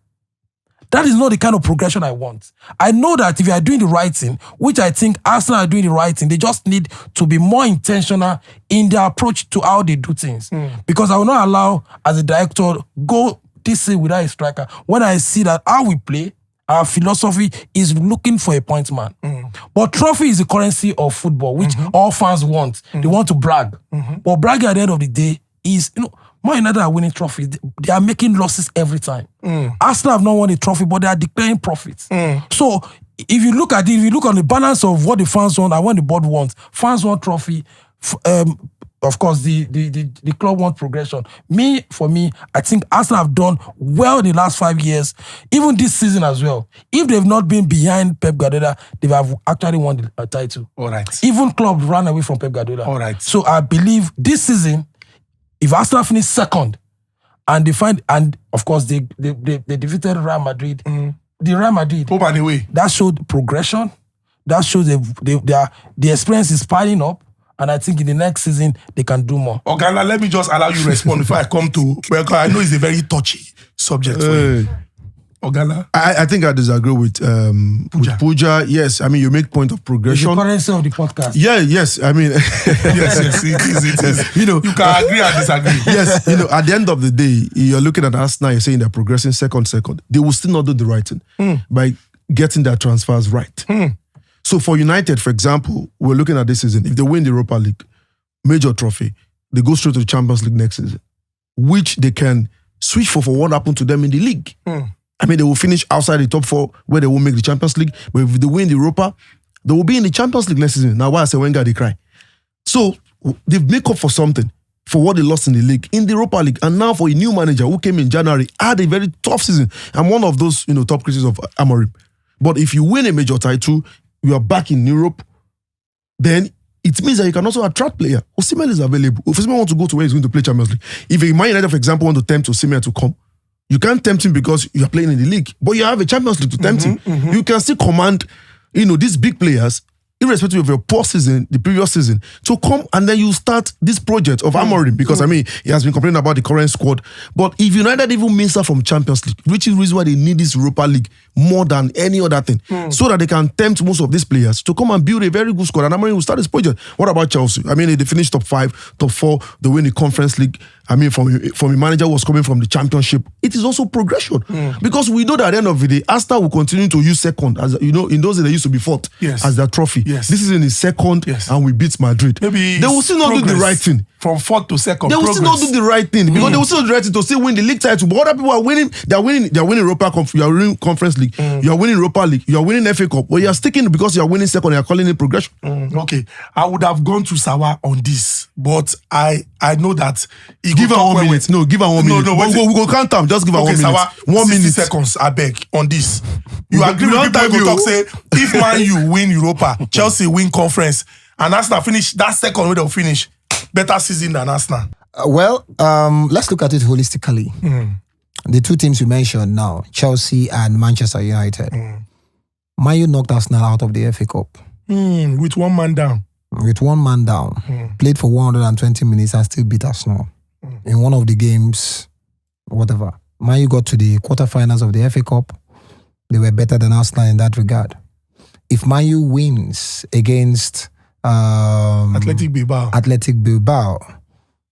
That is not the kind of progression I want. I know that if you are doing the right thing, which I think Arsenal are doing the right thing, they just need to be more intentional in their approach to how they do things. Because I will not allow, as a director, go this way without a striker. When I see that how we play, our philosophy is looking for a point man. But trophy is the currency of football, which all fans want. They want to brag. But bragging at the end of the day is, Man United are winning trophies. They are making losses every time. Arsenal have not won a trophy, but they are declaring profits. So if you look at it, if you look on the balance of what the fans want and what the board wants, fans want trophy. Of course, the club wants progression. For me, I think Arsenal have done well in the last 5 years, even this season as well. If they've not been behind Pep Guardiola, they have actually won the title. All right. Even clubs ran away from Pep Guardiola. All right. So I believe this season, if Arsenal finish second, and they find, and of course they defeated Real Madrid, the Real Madrid, Home and away. that showed progression. That shows the experience is piling up, and I think in the next season they can do more. Ogana, let me just allow you to respond before I come to, well, I know it's a very touchy subject for you. Ogana? I think I disagree with Pooja. Yes, I mean, you make point of It's progression. the currency of the podcast. Yes, I mean... yes, it is. You can agree and disagree. Yes, at the end of the day, you're looking at Arsenal, you're saying they're progressing second. They will still not do the right thing by getting their transfers right. So for United, for example, we're looking at this season. If they win the Europa League, major trophy, they go straight to the Champions League next season, which they can switch for what happened to them in the league. I mean, they will finish outside the top 4 where they will make the Champions League. But if they win the Europa, they will be in the Champions League next season. Now, why I say Wenger, they cry. So they've made up for something, for what they lost in the league, in the Europa League. And now for a new manager who came in January, had a very tough season. I'm one of those, top critics of Amorim. But if you win a major title, you are back in Europe, then it means that you can also attract players. Osimhen is available. If Osimhen wants to go to where he's going to play Champions League, if a Man United, for example, want to tempt Osimhen to come, you can't tempt him because you are playing in the league, but you have a Champions League to tempt him. You can still command, these big players, irrespective of your poor season, the previous season, to come and then you start this project of Amorim, because he has been complaining about the current squad. But if United even miss out from Champions League, which is the reason why they need this Europa League more than any other thing, so that they can tempt most of these players to come and build a very good squad, and Amorim will start this project. What about Chelsea? I mean, they finished top 5, top 4, they win the Conference League. I mean, from a manager who was coming from the Championship, it is also progression. Because we know that at the end of the day, Arsenal will continue to use second. As in those days, they used to be fourth as their trophy. Yes. This is in the second, and we beat Madrid. Maybe they will still not do the right thing. From fourth to second. They will still not do the right thing because they will still do the right thing to still win the league title. But other people are winning. They are winning Europa Cup. You are winning Conference League. You are winning Europa League. You are winning FA Cup. But you are sticking because you are winning second. You are calling it progression. Okay, I would have gone to Sawa on this, but I know that. Give her 1 minute. No, give her 1 minute. No, we go count time. Just give her 1 minute. Sawa, 1 minute. 60 seconds. I beg on this. You agree with people who talk say if Man U win Europa, Chelsea win Conference, and Arsenal finish that second way they'll finish better season than Arsenal. Well, let's look at it holistically. The two teams you mentioned now, Chelsea and Manchester United. Man U knocked Arsenal out of the FA Cup. With one man down. With one man down. Played for 120 minutes and still beat Arsenal. In one of the games, whatever. Man U got to the quarterfinals of the FA Cup. They were better than Arsenal in that regard. If Man U wins against Athletic Bilbao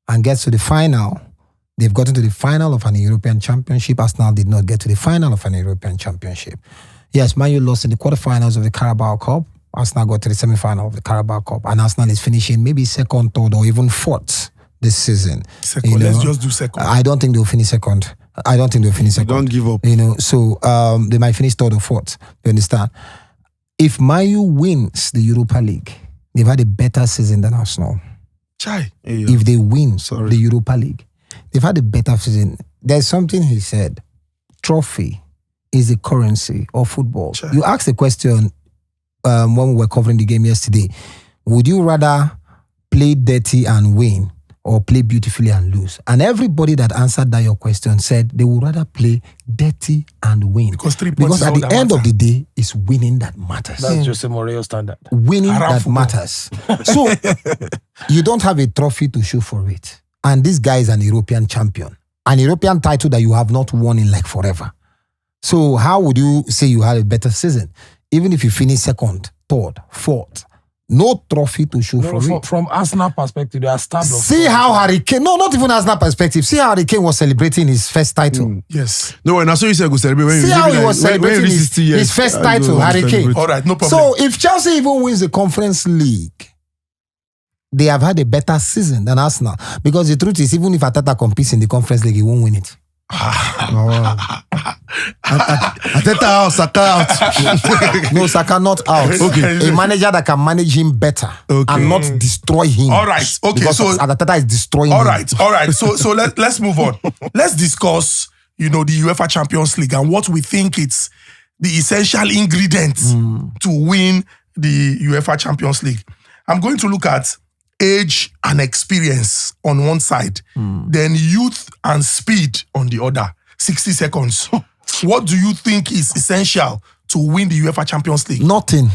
and gets to the final, they've gotten to the final of an European Championship. Arsenal did not get to the final of an European Championship. Yes, Man U lost in the quarterfinals of the Carabao Cup. Arsenal got to the semi-final of the Carabao Cup. And Arsenal is finishing maybe second, third, or even fourth this season. Second, let's just do second. I don't think they'll finish second. Don't give up. So they might finish third or fourth. You understand? If Man U wins the Europa League, they've had a better season than Arsenal. Chai. If they win the Europa League, they've had a better season. There's something he said. Trophy is the currency of football. Chai. You asked a question when we were covering the game yesterday. Would you rather play dirty and win or play beautifully and lose? And everybody that answered that your question said they would rather play dirty and win. Because 3 points Because at the end of the day, it's winning that matters. That's Jose Mourinho standard. Winning Around that football. matters. So you don't have a trophy to show for it. And this guy is an European champion. An European title that you have not won in like forever. So how would you say you had a better season? Even if you finish second, third, fourth, no trophy to show for it. From Arsenal perspective, they are stabbed. See how Harry Kane, no, not even Arsenal perspective. See how Harry Kane was celebrating his first title. Yes. No, and I saw you say go celebrate when See you how maybe he was when you celebrating reach his 60 years. first I title, go Harry Kane. celebrate. All right, no problem. So if Chelsea even wins the Conference League, they have had a better season than Arsenal. Because the truth is, even if Arteta competes in the Conference League, he won't win it. Arteta out, Saka out. No, Saka not out. Okay. A manager that can manage him better and not destroy him. All right. Okay. Because So Arteta is destroying all him. right. So let's move on. Let's discuss, the UEFA Champions League and what we think it's the essential ingredients to win the UEFA Champions League. I'm going to look at age and experience on one side, then youth and speed on the other. 60 seconds. What do you think is essential to win the UEFA Champions League? Nothing.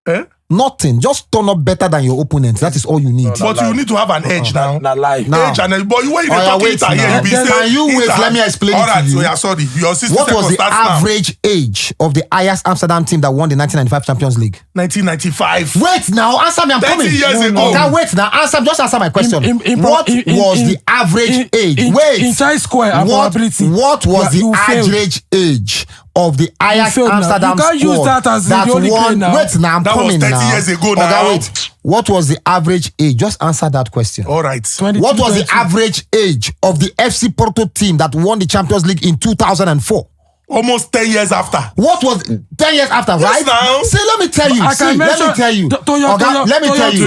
Eh? Nothing. Just turn up better than your opponent. That is all you need. But you need to have an edge now. Not live. Now. Age and edge. But when you Oh, yeah, talk wait Inter here, now. you be Then saying can you wait? Inter. Let me explain it All to right, you. so yeah, sorry. Your 60 What was seconds the starts now. average age of the Ajax Amsterdam team that won the 1995 Champions League? 1995. Wait now, answer me. I'm 30 coming. years ago. Okay, wait now. Just answer my question. What in- was in- the average age? in- Wait. inside square and probability. What was You the failed. average age of the Ajax failed now. Amsterdam You can't use squad that as the only won? claim now. Wait now, I'm That was coming 30 now. years ago Okay, now. wait. What was the average age? Just answer that question. All right. 22, What was the 22. average age of the FC Porto team that won the Champions League in 2004? Almost 10 years after. What was 10 years after, right? now. See, let me tell you. I can let me tell you. To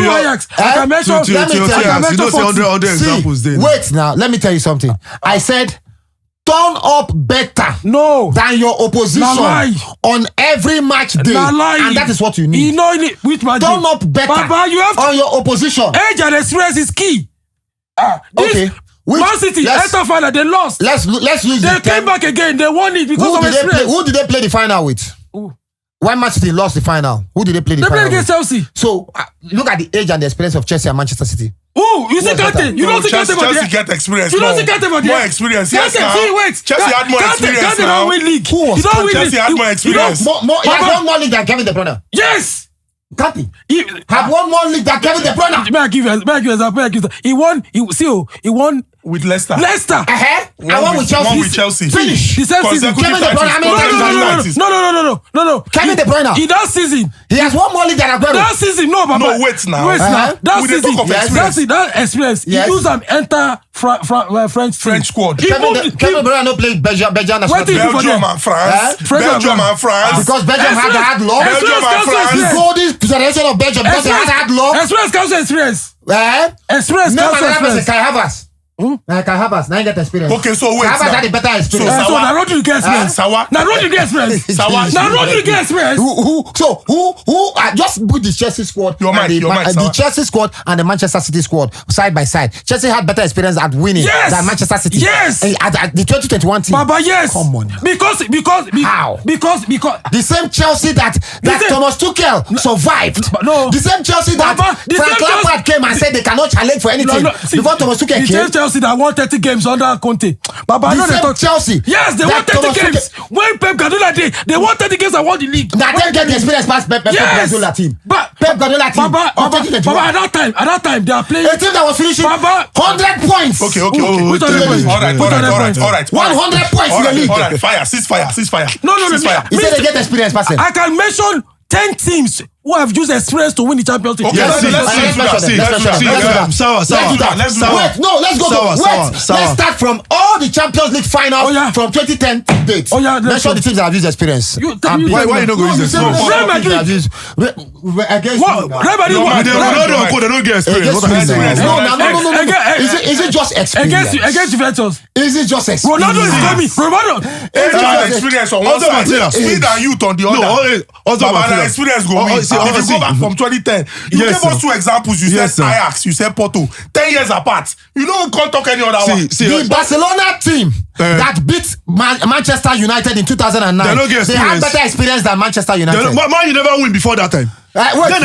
your Ajax. I Eh? can mention. Let me tell you. You don't say 100 See, examples then. wait now. Let me tell you something. I said, turn up better No. than your opposition Na lie. on every match day. Na lie. And that is what you need. You know which match? Turn up better Baba, you have to. on your opposition. Age and experience is key. Okay. Which- Man City let's- enter final, they lost. Let's use They the came term. back again. They won it because Who of did they play? experience. Who did they play the final with? Who? Why Man City lost the final? Who did they play the They final played against with? Chelsea. So look at the age and the experience of Chelsea and Manchester City. Who? You see What's that? Kante? You don't see Kante, but Chelsea yeah. get experience. You don't more. see Kante, but More yeah. experience. Kante, Yes, now. see, wait. Chelsea had more experience Kante now. don't win league. Who was You don't win Chelsea league. had more You experience. don't- He has Baba- won more league than Kevin De Bruyne. Yes. Kante He have won more league than Kevin De Bruyne. May I give you an example? He won. He won With Leicester. Leicester. I won with Chelsea. One with Chelsea. Finish. The same season. Consecutive Kevin De Bruyne, how many titles. times No. Kevin De Bruyne. In that season. He has won more league than Aguero. That season, no, Baba. No, wait now. Wait Uh-huh. now. That We dey season, talk of yes, experience. that experience. Yes. He used an enter French squad. Kevin De Bruyne no play Belgium national Wait till team. you- Belgium and France. French Belgium and and France. Because Belgium had luck. Belgium and The France. golden generation of Belgium because they had luck. Experience counts experience. Eh? Experience Name counts another person, experience. Kai Havertz. Like Havertz, now you get experience. Okay, so wait. Havertz had a better experience. So So now Rodri get experience. Sawa. Now Rodri get experience. Sawa. Now Rodri get experience. Who just put the Chelsea squad Your mic, the Sawa. Chelsea squad and the Manchester City squad side by side. Chelsea had better experience at winning Yes. than Manchester City. Yes. At the 2021 team. Baba, yes. Come on. Because How? Because The same Chelsea that same- Thomas Tuchel survived. But no. The same Chelsea that Baba, the Frank same Chelsea- Lampard came and said they cannot challenge for anything before Thomas Tuchel the came. same Chelsea that won 30 games under Conte. Baba, I The know they same talk. Chelsea Yes, they that won 30 Thomas games. When Pep Guardiola did, they won 30 games and won the league. Now them get the experience past Pep Guardiola team. But Pep Guardiola team. Baba, of 2021. Baba, at that time, they are playing. A team that was finishing Baba. 100 points. Okay. Which other points? All right. 100 points in the league. All right. Fire. Ceasefire. No. Ceasefire. He said they get experience, person. I can mention 10 teams who have used experience to win the Champions League. Okay, Let's do that. Sawa. Let's do that. Wait, no, let's go. Sawa. Let's start from all the Champions League finals Oh, yeah. from 2010 date. Oh, yeah, let's Mention go. the teams that have used experience. Why you not going to use Real experience? Madrid. Against What? who now? Real Madrid won. They don't get experience. Against What are you who saying? now? No. Is it just experience? Against Juventus. Is it just experience? Ronaldo is coming. Ronaldo. Age and experience on one Other side, material. speed and youth on the other. No, other Baba, material. the experience go win. See, If you go back from 2010, you Yes, gave us sir. 2 examples. You Yes, said sir. Ajax, you said Porto. 10 years apart. You don't can't talk any other one. The Barcelona team that beat Manchester United in 2009, They don't get they had experience. better experience than Manchester United. Man, you never win before that time. Wait. No, then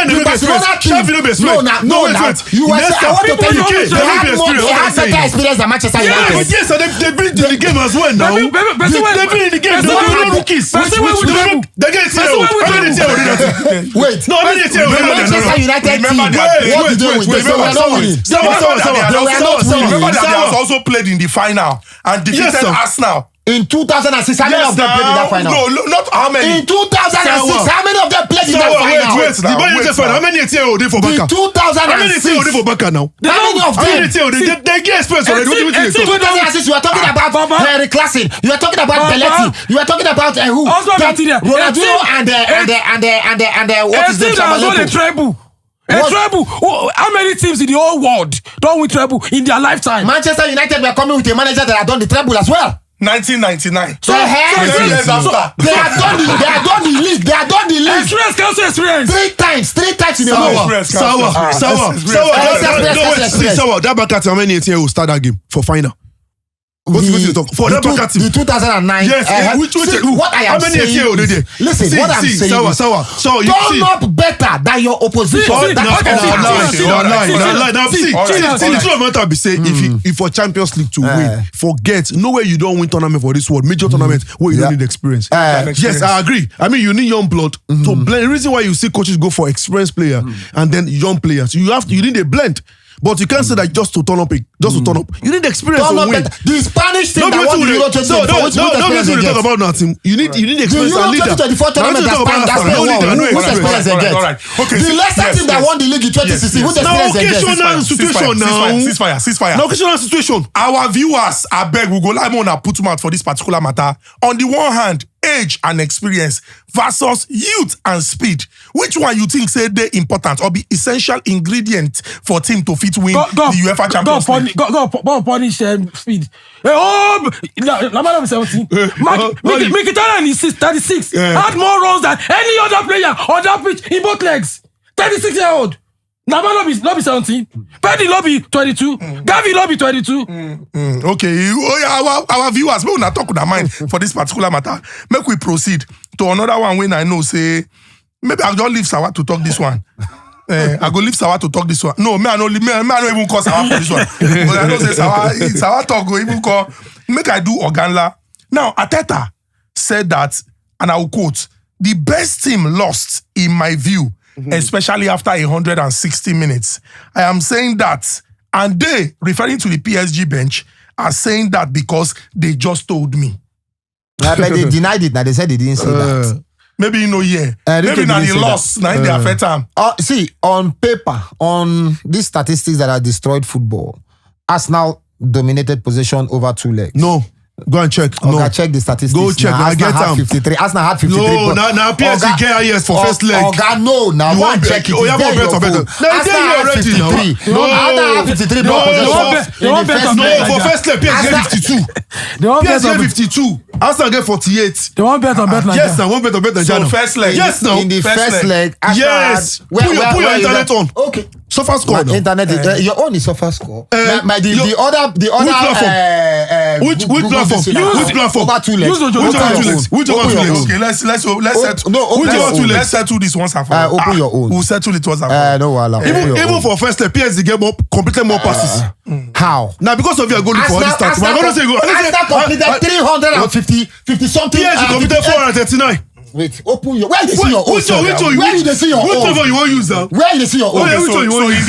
The they Barcelona don't team. get experience. No. You were saying, I want to tell you, they had better experience than Manchester But United. yes, they've been in the game as well now. They've been in the game. They're not rookies. They get it. Wait. No, I mean, The Manchester United team. Remember that What did they win? They were not winning. Remember that they have also played in the final and defeated Arsenal. In 2006, how many of them played in that final? No, not how many. In 2006, how many of them played in that final? Wait. The manager final. How many years they for In Barca? How many years 2006. they for Barca now? How many of How many them? years they get experience already? What do you think? 2006, you are talking about Henry Classen. You are talking about Baba. Belletti. You are talking about who? Osman Martinez. Ronaldinho and what is the a treble. A What? treble. How many teams in the whole world don't win treble in their lifetime? Manchester United were coming with a manager that had done the treble as well. 1999. So, Years after. they had done the league. They had done the league Experience, council experience. three times in a row. Sawa. That Barca team, how many years will start that game for final? What's the talk for that Barca team? The 2009. Yes, What I am how many years saying they is, listen, what I'm saying is, Sawa. So you turn see. up better than your opposition. See, That's what I'm saying. The truth of the matter be say if for Champions League to win, forget no way you don't win tournament for this world, major tournament where you don't need experience. Yes, I agree. I mean, you need young blood to blend. The reason why you see coaches go for experienced player and then young players, you need a blend. But you can't say that just to turn up. You need experience to win. The Spanish team that won the Euro 2024, which experience they get? Talk about nothing. You need The experience Euro and leader. 2024 tournament that's which experience they get? Okay, The Leicester team that won the league in 2016, which experience they get? Ceasefire. Now, occasional situation. Our viewers, I beg, we go live on a put mouth for this particular matter. On the one hand, age and experience versus youth and speed. Which one you think say they important or be essential ingredient for team to fit win the UEFA Champions League? Go punish speed. Lamar of 17. Mkhitaryan is 36. Had more runs than any other player on that pitch in both legs. 36-year-old. Lamar not be 17. Pedri not be 22. Gavi not be 22. Okay, our viewers, we will not talk with our mind for this particular matter. Make we proceed to another one when I know say maybe I'll just leave Sawa to talk this one. I go leave Sawa to talk this one. No, I don't even call Sawa for this one. Because I know say Sawa talk go even call. Make I do Organla. Now, Arteta said that, and I will quote, the best team lost in my view, especially after 160 minutes. I am saying that, and they, referring to the PSG bench, are saying that because they just told me. But they denied it now. They said they didn't say that. Maybe you know, maybe now the loss, now they affect them. See, on paper, on these statistics that have destroyed football, Arsenal dominated possession over 2 legs. No. Go and check. Okay, check the statistics. Go check. Now, I get Arsenal had them. 53. Arsenal had 53. No, now PSG get yes for first leg. Okay, no, now go and check it. Oh, yeah, It's there in your better. phone. Now, Arsenal had already 53. now. Arsenal had 53 ball possession. they won't bet on No, Bet for Naija. first leg, PSG get 52. They won't bet PSG on get 52. Arsenal get 48. They won't bet on Bet Naija. Yes, now one bet on Bet So Naija. first leg. Yes, now. In the first leg, Arsenal Yes. had- Put your internet on. Okay. Sofa score. My internet, your own is suffer score. The other, platform? Which platform? Which platform? Over 2 legs. Use your Which own. over 2 legs? Which over 2 legs? Okay, let's settle. no, open let's your settle- own. let's settle this once and for all. Open your own. We'll settle it once and for all. No, wala. Open your Even own. for first leg, PSG get completed more passes. How? Now because of you are going for all this stats. Arsenal completed 350 something. PSG completed 439. Wait, open your. Where you see your own? Which one Where you see your Which own? one you want to use now? Where you see your own? Okay, which one you So want to in use?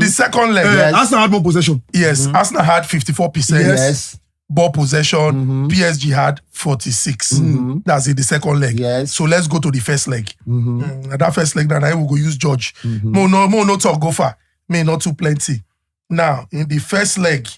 the second leg, Yes. Arsenal had more possession. yes, Arsenal had 54%. Yes. Ball possession, PSG had 46. That's in the second leg. Yes. So let's go to the first leg. And that first leg, now I will go use George. More no talk, go far. May not too plenty. Now, in the first leg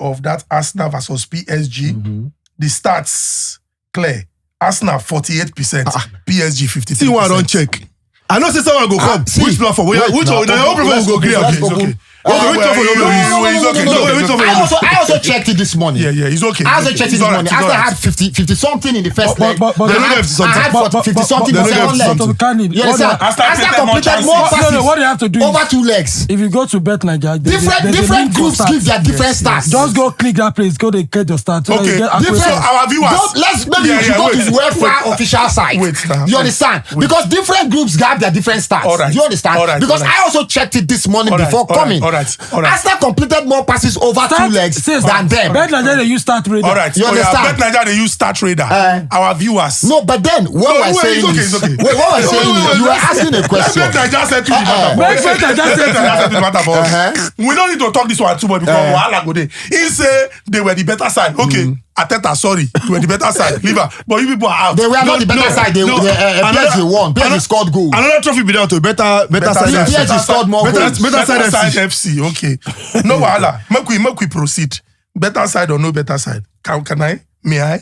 of that Arsenal versus PSG, the stats clear. Arsenal 48%, PSG 53%. See why I don't check. I know say someone go come. see. Which platform? Wait, Which now, one? Your own platform will go green. let's Okay, it's open. okay. Okay, which platform you want to use? It's okay. No, wait, which platform you want to use? I also checked it this morning. Yeah, it's okay. I also checked it this morning. Arsenal had 50 something in the first leg. but- I they don't had- have 50 I had something. 50 something in the they don't second have leg. 50 something. You understand? Arsenal Arsenal created more completed chances. more No, passes what they have to do is- over 2 legs. If you go to Bet Naija, Different groups give their different stats. Just go click that place. Go to get your stats. So that you Okay, get different. accurate stats. Our viewers. Maybe you should go to UEFA wait. official site. Wait, now. You understand? Because different groups have their different stats. All right. Do you understand? All right, Because all right. I also checked it this morning All right, before all right, coming. all right, all right. Arsenal completed more passes over 2 legs than them. Bet Naija, they use start radar. All right. You Bet understand? Naija, they use Start Radar. Our viewers. No, but then what we're wait, saying it's is, okay, it's okay. wait, what we're saying is, you were asking a question. Bet Naija said to the matter. Bet Naija said to the matter for us. We don't need to talk this one too much because wahala go there. He say they were the better side. Okay, Arteta, sorry, you were the better side. Leave her. But you people are out. They were not the better side. PSG won. PSG scored goals. Another trophy be down to better side. PSG scored more goals. Better side FC. Okay. No wahala. Make we proceed. Better side or no better side? Can I? May I?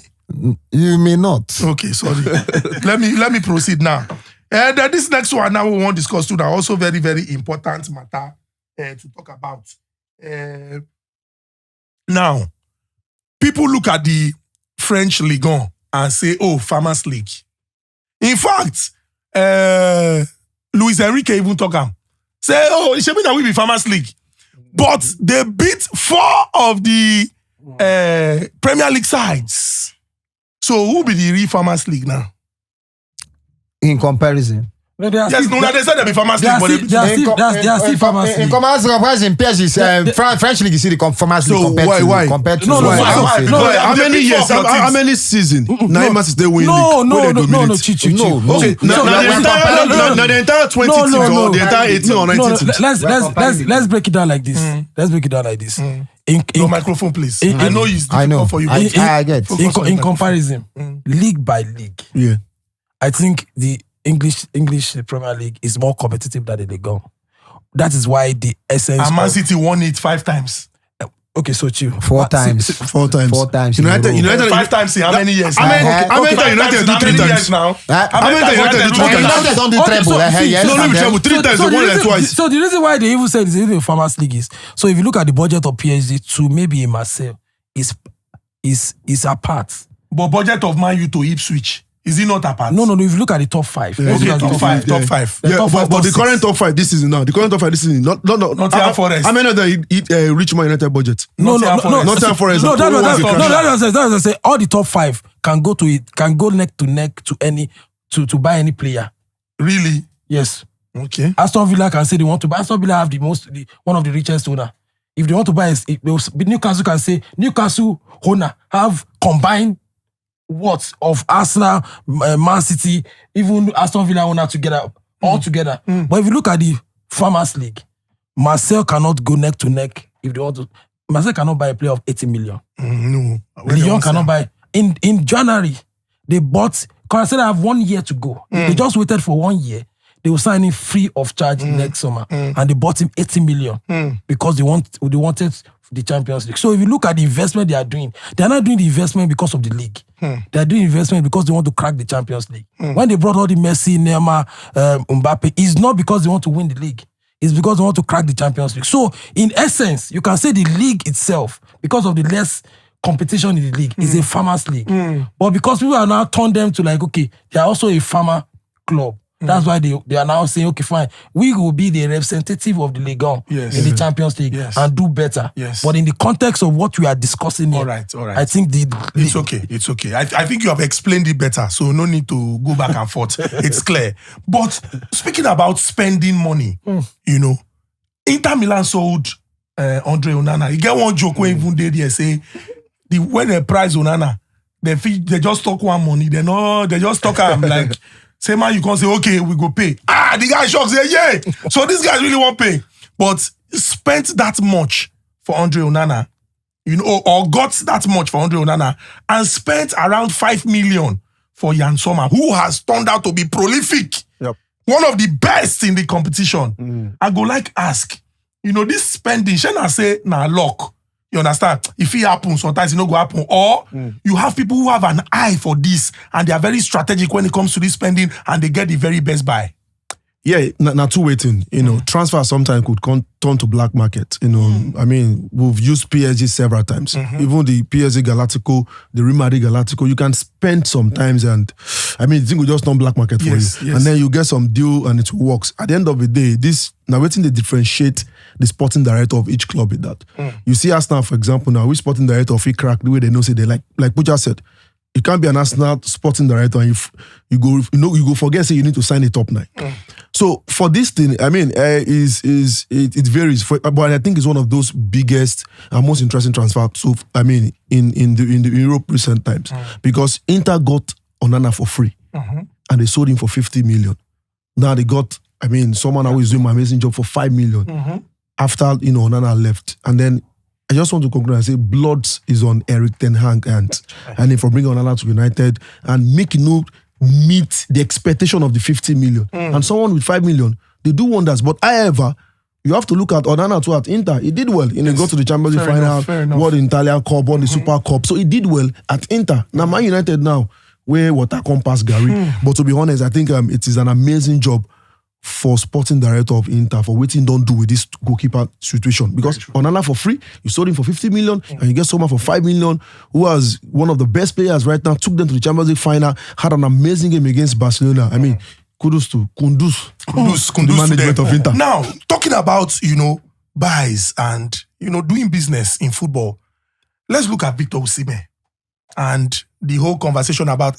You may not. Okay, sorry. let me proceed now. And this next one now we want to discuss too. Now also very very important matter to talk about. Now, people look at the French Ligue and say, "Oh, Farmers League." In fact, Luis Enrique even talk am. Say, "Oh, it should be that we be Farmers League," but they beat 4 of the Premier League sides. So who be the real Farmers League now? In comparison. No, they are Yes, still- no, they said they be Farmers they are League, but still- they they are still Farmers In League. comparison, PSG, French League, you see the Farmers League So compared why? to No, why? How many years? How many seasons? Nine months they win league. No, Chichi. No. Okay, now the entire 20 or the entire 18 or 19 teams. Let's break it down like this. Let's break it down like this. Your microphone, please. in- I know it's I know. difficult for you. I get. In comparison, league by league, Yeah. I think the English Premier League is more competitive than the Liga. That is why the essence. And Man of- City won it 5 times. Okay, so chill. 4 times. 4 times. 4 times. in a row. United. 5 times in how many years? How many Okay. times United do How 3 many times? years now? How many times United do 3 Okay, times? United don't do Okay, treble. so see, Yes, No, and we then- travel 3 times. So They won like twice. so the reason why they even said it's even Farmers League is, so if you look at the budget of PSG to maybe in Marseille, is apart. But budget of Man U to Ipswich, is it not apart? No. If you look at the top 5, let's Okay, look at the top 5. The Yeah, top five, but top the 6. current top 5 this season now. The current top 5 this season. Nottingham Forest. How many of them reach Man United budget? Nottingham Forest. Nottingham Forest. No, that's what That's I say. All the top 5 can go to it, can go neck to neck to any to buy any player. Really? Yes. Okay. Aston Villa can say they want to buy. Aston Villa have one of the richest owner. If they want to buy, Newcastle can say Newcastle owner have combined what of Arsenal, Man City, even Aston Villa owner together, all together. But if you look at the Farmers League, Marseille cannot go neck to neck if they want to. Marseille cannot buy a player of 80 million. No. Lyon cannot buy. In January, they bought. Because I said I have 1 year to go. They just waited for 1 year. they will sign him free of charge next summer, and they bought him 80 million because they wanted the Champions League. So if you look at the investment they are not doing the investment because of the league. They are doing investment because they want to crack the Champions League. When they brought all the Messi, Neymar, Mbappe, it's not because they want to win the league. It's because they want to crack the Champions League. So in essence, you can say the league itself, because of the less competition in the league, is a farmers league. But because people are now turned them to like, okay, they are also a farmer club. That's why they are now saying, okay, fine, we will be the representative of the Liga in the Champions League and do better. But in the context of what we are discussing here, All right. I think It's okay. I think you have explained it better, so no need to go back and forth. It's clear. But speaking about spending money, you know, Inter Milan sold Andre Onana. You get one joke when even they say, when they price Onana, they just talk one money. They just talk like, say man, you can't say, okay, we go pay. The guy shocked, say, yeah. So this guy really won't pay. But spent that much for Andre Onana, you know, or got that much for Andre Onana, and spent around 5 million for Jan Sommer, who has turned out to be prolific. Yep. One of the best in the competition. I go like ask, you know, this spending, shall I say, luck. You understand? If it happens, sometimes it not go happen. Or you have people who have an eye for this and they are very strategic when it comes to this spending and they get the very best buy. Yeah, not too waiting. You know, transfer sometimes could turn to black market. You know, I mean, we've used PSG several times. Even the PSG Galactico, the Real Madrid Galactico, you can spend sometimes, and I mean, the thing will just turn black market for you, and then you get some deal and it works. At the end of the day, this now waiting to differentiate the sporting director of each club with that. You see Arsenal, for example, now we sporting director of it crack the way they know say they like Pooja said. You can't be an Arsenal sporting director and you go forget say you need to sign a top 9. So for this thing, I mean, it varies. But I think it's one of those biggest and most interesting transfer. So I mean, in the Europe recent times, because Inter got Onana for free, and they sold him for 50 million. Now they got, I mean, someone who is doing an amazing job for 5 million after Onana left, and then. I just want to conclude and say blood is on Eric Ten Hag and for bringing Onana to United and making meet the expectation of the 50 million. And someone with 5 million, they do wonders. But however, you have to look at Onana too at Inter. He did well. He got to the Champions League final, won the Italian Cup, won the Super Cup. So he did well at Inter. Now Man United now, where water compass Gary. But to be honest, I think it is an amazing job for sporting director of Inter for what he don't do with this goalkeeper situation. Because Onana for free, you sold him for 50 million and you get someone for 5 million who was one of the best players right now, took them to the Champions League final, had an amazing game against Barcelona. I mean, kudos to the management of Inter. Now, talking about, buys and, doing business in football, let's look at Victor Osimhen and the whole conversation about,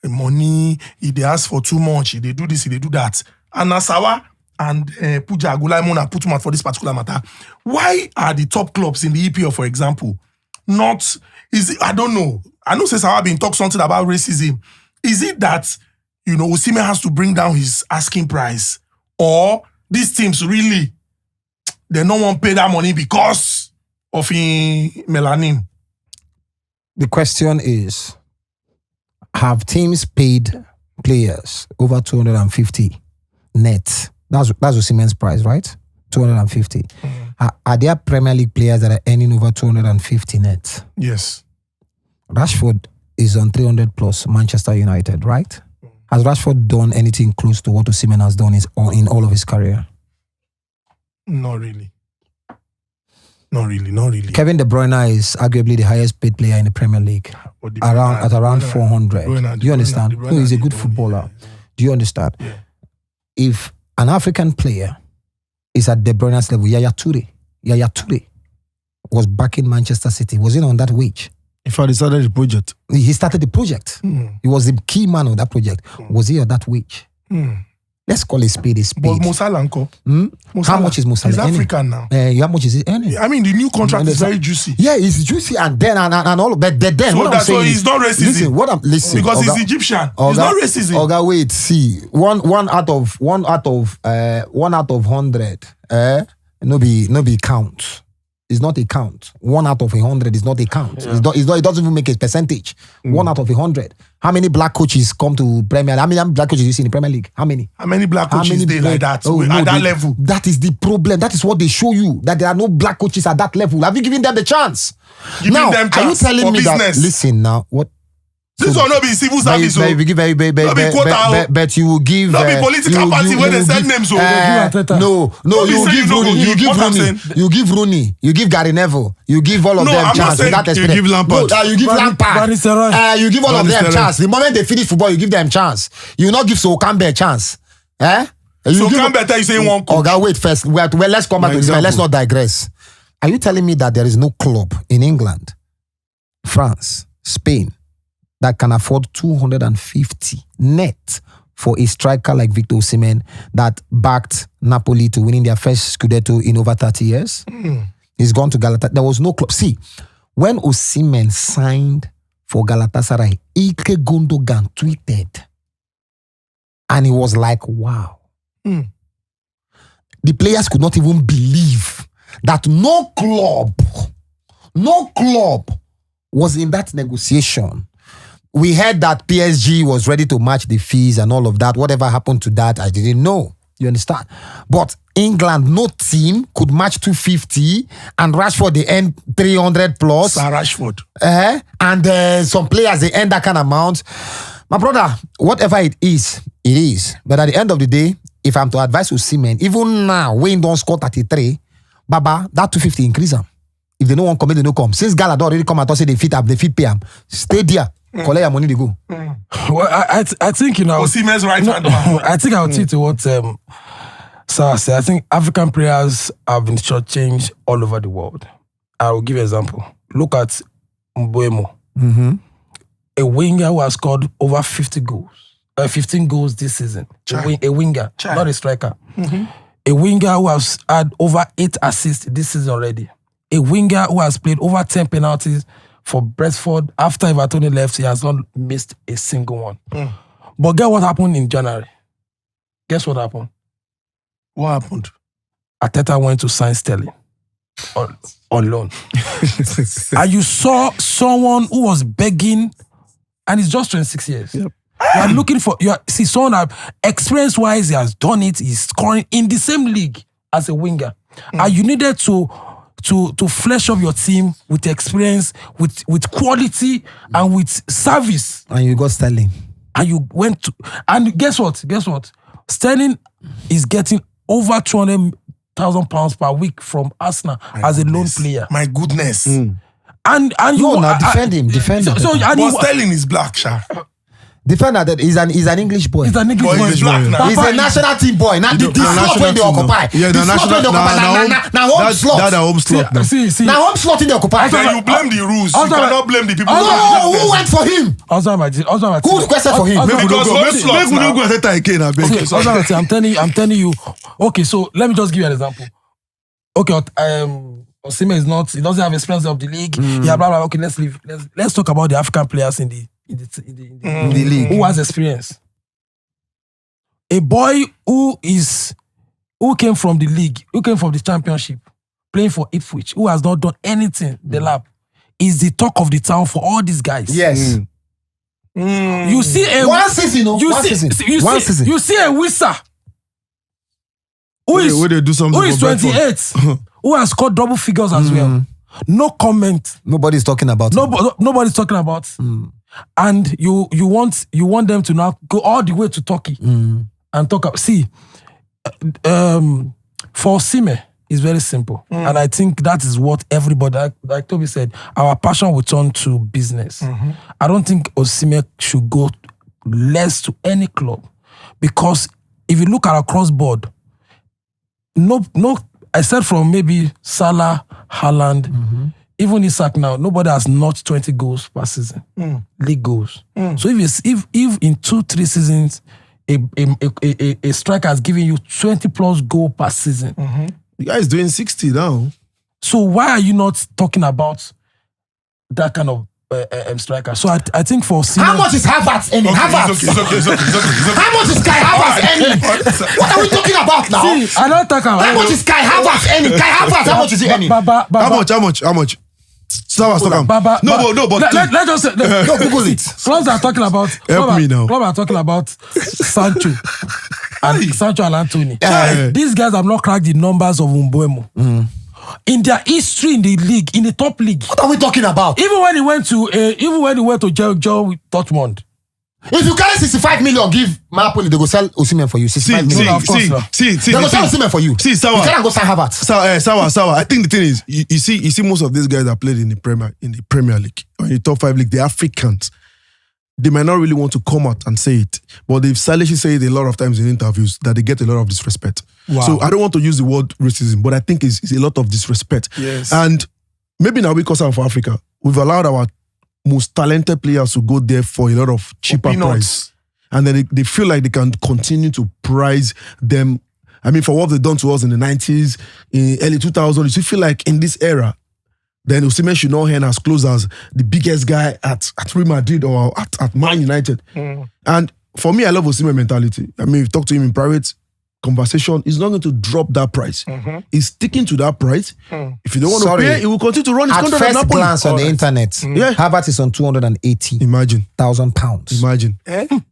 money, if they ask for too much, if they do this, if they do that. And Nasawa and Pooja Agulaimona put him out for this particular matter. Why are the top clubs in the EPL, for example, I don't know. I know Sawa been talk something about racism. Is it that, Osimhen has to bring down his asking price? Or these teams really, they don't want to pay that money because of melanin? The question is, have teams paid players over 250 net? That's Osimhen's price, right? 250. Are there Premier League players that are earning over 250 net? Yes. Rashford is on 300 plus Manchester United, right? Has Rashford done anything close to what Osimhen has done in all of his career? Not really. Not really. Kevin De Bruyne is arguably the highest paid player in the Premier League, around 400. Do you understand? No, he's a good footballer. Do you understand? Yeah. If an African player is at De Bruyne's level, Yaya Toure was back in Manchester City. Was he on that wage? In fact, he started the project. He started the project. He was the key man of that project. Was he on that wage? Let's call it spade a spade. But Mo Salah, how much is Mo Salah? He's African now. How much is he earning? I mean, the new contract is very juicy. Yeah, it's juicy and then and all. But then so what I'm saying he's not racism. Listen, because he's Egyptian. He's not racism. Okay, wait. See, one out of 100. No be count. It's not a count. 1 out of 100 is not a count. Yeah. It doesn't even make a percentage. 1 out of 100. How many black coaches come to Premier League? How many black coaches you see in the Premier League? How many? How many black coaches they like that Oh, at no, that level? That is the problem. That is what they show you, that there are no black coaches at that level. Have you given them the chance? Giving now, them are you chance telling for me business. that? Listen now, what? This one not be civil service. But you will give. Not be political party where they send names. No, you give Rooney, you give Gary Neville, you give all of them chance. You give Lampard. You give Lampard. You give all of them chance. The moment they finish football, you give them chance. You will not give So Campbell a chance. So Campbell tell you say one coach. Okay, wait first. Well, let's come back to this. Let's not digress. Are you telling me that there is no club in England, France, Spain, that can afford 250 net for a striker like Victor Osimhen that backed Napoli to winning their first Scudetto in over 30 years? He's gone to Galatasaray. There was no club. See, when Osimhen signed for Galatasaray, Ike Gundogan tweeted, and he was like, wow. The players could not even believe that no club was in that negotiation. We heard that PSG was ready to match the fees and all of that. Whatever happened to that, I didn't know. You understand? But England, no team could match 250, and Rashford, they earn 300 plus. Sir Rashford. And some players, they earn that kind of amount. My brother, whatever it is, it is. But at the end of the day, if I'm to advise Osimhen, even now, Wayne don't score 33, Baba, that 250 increase them. If they don't want to come, they don't come. Since Gala already come and say they fit pay them, stay there. Collect your money, they go. Well, I think, you know... Osimhen's right hand. I think I'll take to what Sarah said. I think African players have been shortchanged all over the world. I will give you an example. Look at Mbeumo. A winger who has scored over 15 goals this season. A winger, not a striker. A winger who has had over 8 assists this season already. A winger who has played over 10 penalties for Brentford. After Everton left, he has not missed a single one. But guess what happened in January? Guess what happened? What happened? Arteta went to sign Sterling on loan. And you saw someone who was begging, and he's just 26 years. Yep. You are looking for, see someone that experience-wise, he has done it, he's scoring in the same league as a winger. And you needed to flesh up your team with experience, with quality, and with service. And you got Sterling. And you went to... And guess what? Sterling is getting over £200,000 per week from Arsenal as a loan player. My goodness. And you... No, now defend him. But Sterling is black, Sha. Defender that he's an English boy. He's an English boy. He's black now. He's a national team boy. Now the slot when they occupy. Yeah, the national now home slot. That's a home slot now. See. Now home slot in the occupy. Then you blame the rules. You cannot blame the people. No, who went for him? Who requested for him? Make we don't go Arteta again, I beg. Okay, I'm telling you. Okay, so let me just give you an example. Okay, Osimhen is not. He doesn't have experience of the league. Yeah, blah blah. Okay, let's leave. Let's talk about the African players in the league who has experience. A boy who came from the league, who came from the championship, playing for Ipswich, who has not done anything the lap, is the talk of the town for all these guys. Yes. You see one season. You see a whistle who is 28, who has scored double figures as well. No comment. Nobody's talking about. Nobody's talking about. And you want them to now go all the way to Turkey and talk. See, for Osimhen, it's very simple, and I think that is what everybody, like Toby said, our passion will turn to business. I don't think Osimhen should go less to any club, because if you look at across board, no, except from maybe Salah, Haaland. Even Isak now, nobody has not 20 goals per season. League goals. So if in 2-3 seasons, a striker has given you 20 plus goal per season. The guy is doing 60 now. So why are you not talking about that kind of striker? So I think for how much is Havertz earning? It's okay. How much is Kai Havertz earning? What are we talking about now? See, I don't talk about how much is Kai Havertz earning? Kai Havertz, how much is he earning? How much? Sawa, Stockholm. But Let's just say, Google it. Clubs are talking about. Help me now. Clubs are talking about Sancho and Anthony. These guys have not cracked the numbers of Umbuemo. In their history in the league, in the top league. What are we talking about? Even when he went to Dortmund. If you carry 65 million, give Napoli, they go sell Osimhen for you. 65 million. of course, see. They go sell Osimhen for you. See, Sawa. You cannot go sign Havertz. Sawa. I think the thing is, you see most of these guys that played in the Premier League or in the top 5 league, the Africans, they might not really want to come out and say it, but they've silently said it a lot of times in interviews that they get a lot of disrespect. Wow. So I don't want to use the word racism, but I think it's a lot of disrespect. Yes. And maybe now because I'm for Africa, we've allowed our most talented players to go there for a lot of cheaper price. And then they feel like they can continue to price them. I mean, for what they've done to us in the 90s, in early 2000s, you feel like in this era, then Osimhen should not earn as close as the biggest guy at Real Madrid or at Man United. And for me, I love Osimhen mentality. I mean, if you talk to him in private conversation, he's not going to drop that price. He's sticking to that price. If you don't want to pay, he will continue to run his At contract at first Napoli. glance on the internet, Havertz is on 280,000 Imagine. pounds. Imagine.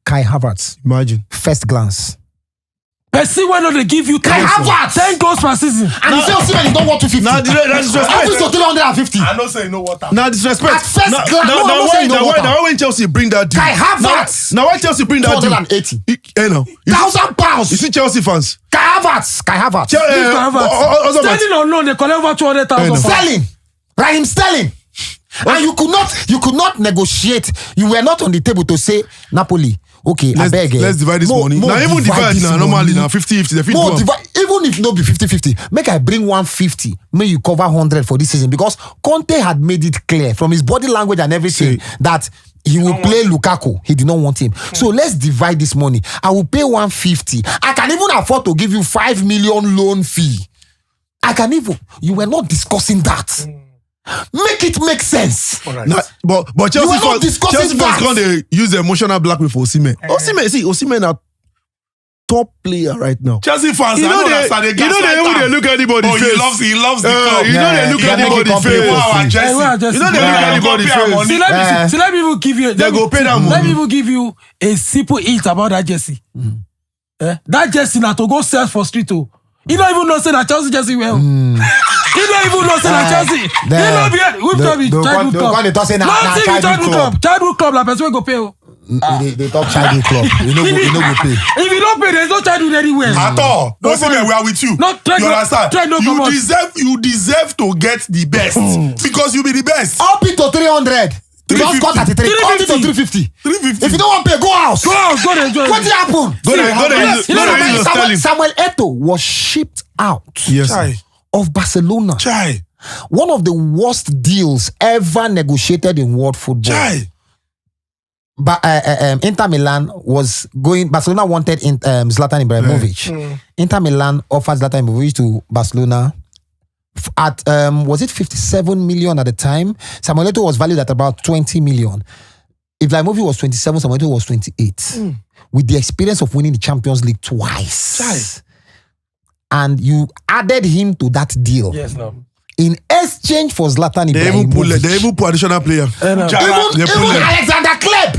Kai Havertz, Imagine. first glance. Percy, why not they give you Kai Havertz! 10 goals per season? And you say Osimhen, you don't want 250. Now, that's Havertz disrespect. to 350. I know say you know what happened. Now, disrespect. At first glance, no, I'm not saying no Now, water. when Chelsea bring that deal. Kai Havertz! Now, why Chelsea bring that deal? 280. You know, £1,000. you see Chelsea fans. Kai Havertz. Standing on loan, they collect over 200,000. Sterling. Raheem Sterling. And you could not negotiate. You were not on the table to say, Napoli, okay, I beg. Let's divide this money. Now, even divide now, normally now 50-50. Even if no be 50-50, make I bring 150, may you cover 100 for this season, because Conte had made it clear from his body language and everything that he will play Lukaku. He did not want him. So let's divide this money. I will pay 150. I can even afford to give you 5 million loan fee. You were not discussing that. Make it make sense. Right. Nah, but Chelsea fans going to use the emotional blackmail for Osimhen. Osimhen are top player right now. Chelsea fans, They look anybody face. He loves the club. They look anybody face. Wow, Jesse. Anybody face. See, let me even give you. They go pay that money. Let me even give you a simple hint about that jersey. That jersey now to go sell for street too. He don't even know say that Chelsea jersey well. He don't even know say that Chelsea. He don't be childhood club. Childhood club, like person go pay. They talk childhood club. You know go pay. If you don't pay, there's no childhood anywhere. At all. Don't say we are with you. No, you understand? You deserve to get the best because you be the best. Up it to 300. You don't score 33. Up it to 350. 350. If you don't want to pay, go house. Go and enjoy. What did happen? Samuel Eto'o was shipped out of Barcelona. One of the worst deals ever negotiated in world football. But Inter Milan was going. Barcelona wanted Zlatan Ibrahimovic. Inter Milan offered Zlatan Ibrahimovic to Barcelona at was it 57 million at the time? Samuel Eto'o was valued at about 20 million. Ibrahimovic was 27, Samuel Eto'o was 28. With the experience of winning the Champions League twice. And you added him to that deal. Yes, no. In exchange for Zlatan Ibrahimovic. They even put additional player. Even Alexander Kleb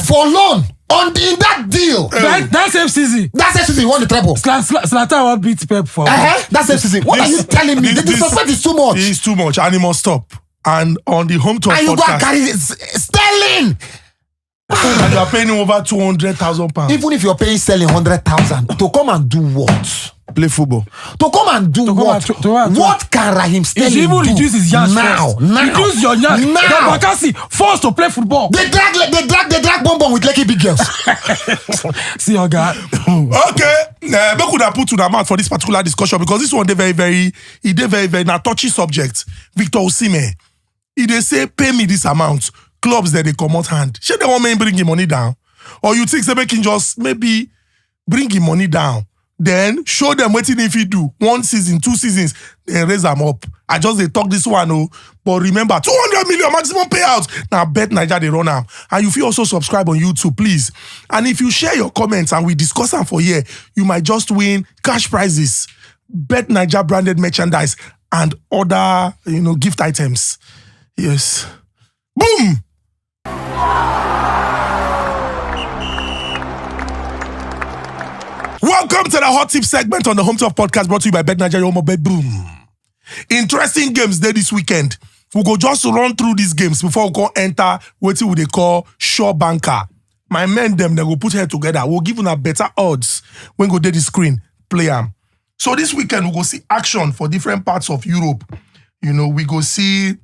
for loan in that deal. That same season. That same season, he won the treble. Zlatan won't beat Pep for. That same season. What are you telling me? The disrespect is too much. It's too much, and he must stop. And on the home tour and you go and carry Sterling. And you are paying him over 200,000 pounds. Even if you're paying Sterling 100,000 to come and do what? Play football. To come and do what? What can Raheem Sterling do? Even reduce his yards now. Reduce your yards. Now. Bakassi forced to play football. They drag Bonbon with Lucky Big Girls. See your guy. Okay. We could have put to the mouth for this particular discussion because this one they very now touchy subject. Victor Osimhen. If they say pay me this amount, clubs that they come out hand. Should they want me bring him money down? Or you think they can just maybe bring him money down? Then show them what if he do 1 season, 2 seasons, then raise them up. I just they talk this one, but remember 200 million maximum payouts. Now Bet Naija they run am, and you feel also subscribe on YouTube, please. And if you share your comments and we discuss them for here, you might just win cash prizes, Bet Naija branded merchandise, and other, gift items. Yes. Boom! Welcome to the Hot Tip segment on the Home Turf Podcast, brought to you by Bet Nigeria, home of Bet Boom. Interesting games there this weekend. We go just run through these games before we go enter what they call Sure Banker. My men they go put head together. We'll give them better odds when go do the screen, play them. So this weekend we go see action for different parts of Europe. We go see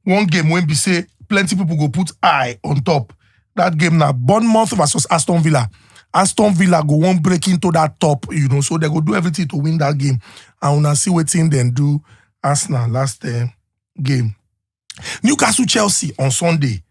one game when we say plenty people go put eye on top. That game now, Bournemouth versus Aston Villa. Aston Villa go one break into that top, so they go do everything to win that game. And we'll see what team then do Arsenal last game. Newcastle Chelsea on Sunday.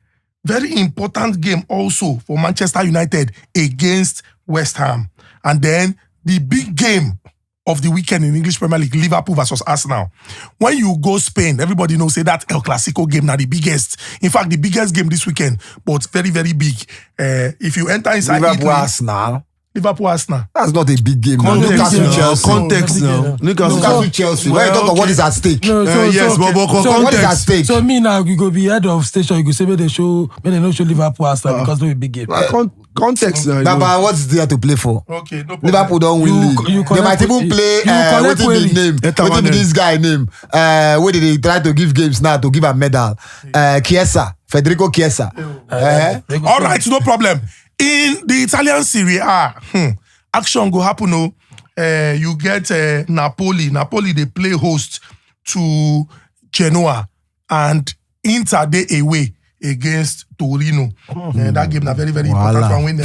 Very important game also for Manchester United against West Ham. And then the big game of the weekend in English Premier League, Liverpool versus Arsenal. When you go Spain, everybody knows that El Clasico game now the biggest. In fact, the biggest game this weekend, but very, very big. If you enter inside Liverpool Arsenal. Liverpool Arsenal. That's not a big game. Newcastle Chelsea. Context now. Newcastle Chelsea. When you talk about what is at stake. Yes, but What is at stake? So me now, you go be head of station, you go say, when they don't show Liverpool Arsenal because it's a big game. Context now. But what's there to play for? Okay, no problem. Liverpool don't win league. They might even play, what is the name? What is this guy name? Where did they try to give games now to give a medal? Chiesa. Federico Chiesa. All right, no problem. In the Italian Serie A, action go happen. You get Napoli. Napoli, they play host to Genoa. And Inter, they away against Torino. That game is very, very important for win.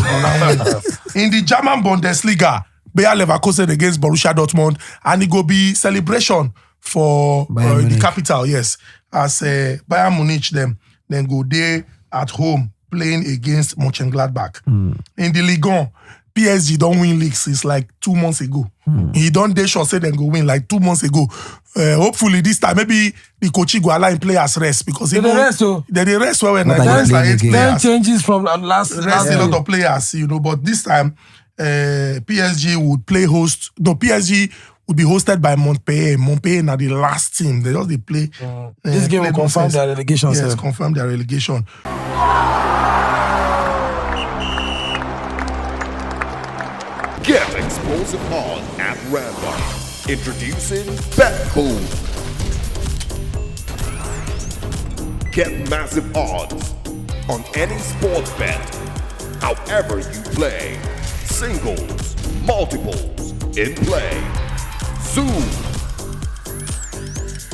In the German Bundesliga, Bayer Leverkusen against Borussia Dortmund. And it go be celebration for the capital, yes. As Bayern Munich, then go there at home, playing against Mönchengladbach. In the Liga, PSG don't win league since like 2 months ago. He don't dare sure say they go win like 2 months ago. Hopefully this time, maybe the coach go allow players rest because they rest when like 8 players. Changes from last a lot of players, but this time PSG would play host. No, PSG would be hosted by Montpellier. Montpellier now the last team. They just play. This game will confirm their relegation. Yes, confirm their relegation. Get explosive odds at random. Introducing Bet Boom. Get massive odds on any sports bet, however you play. Singles, multiples, in play. Zoom.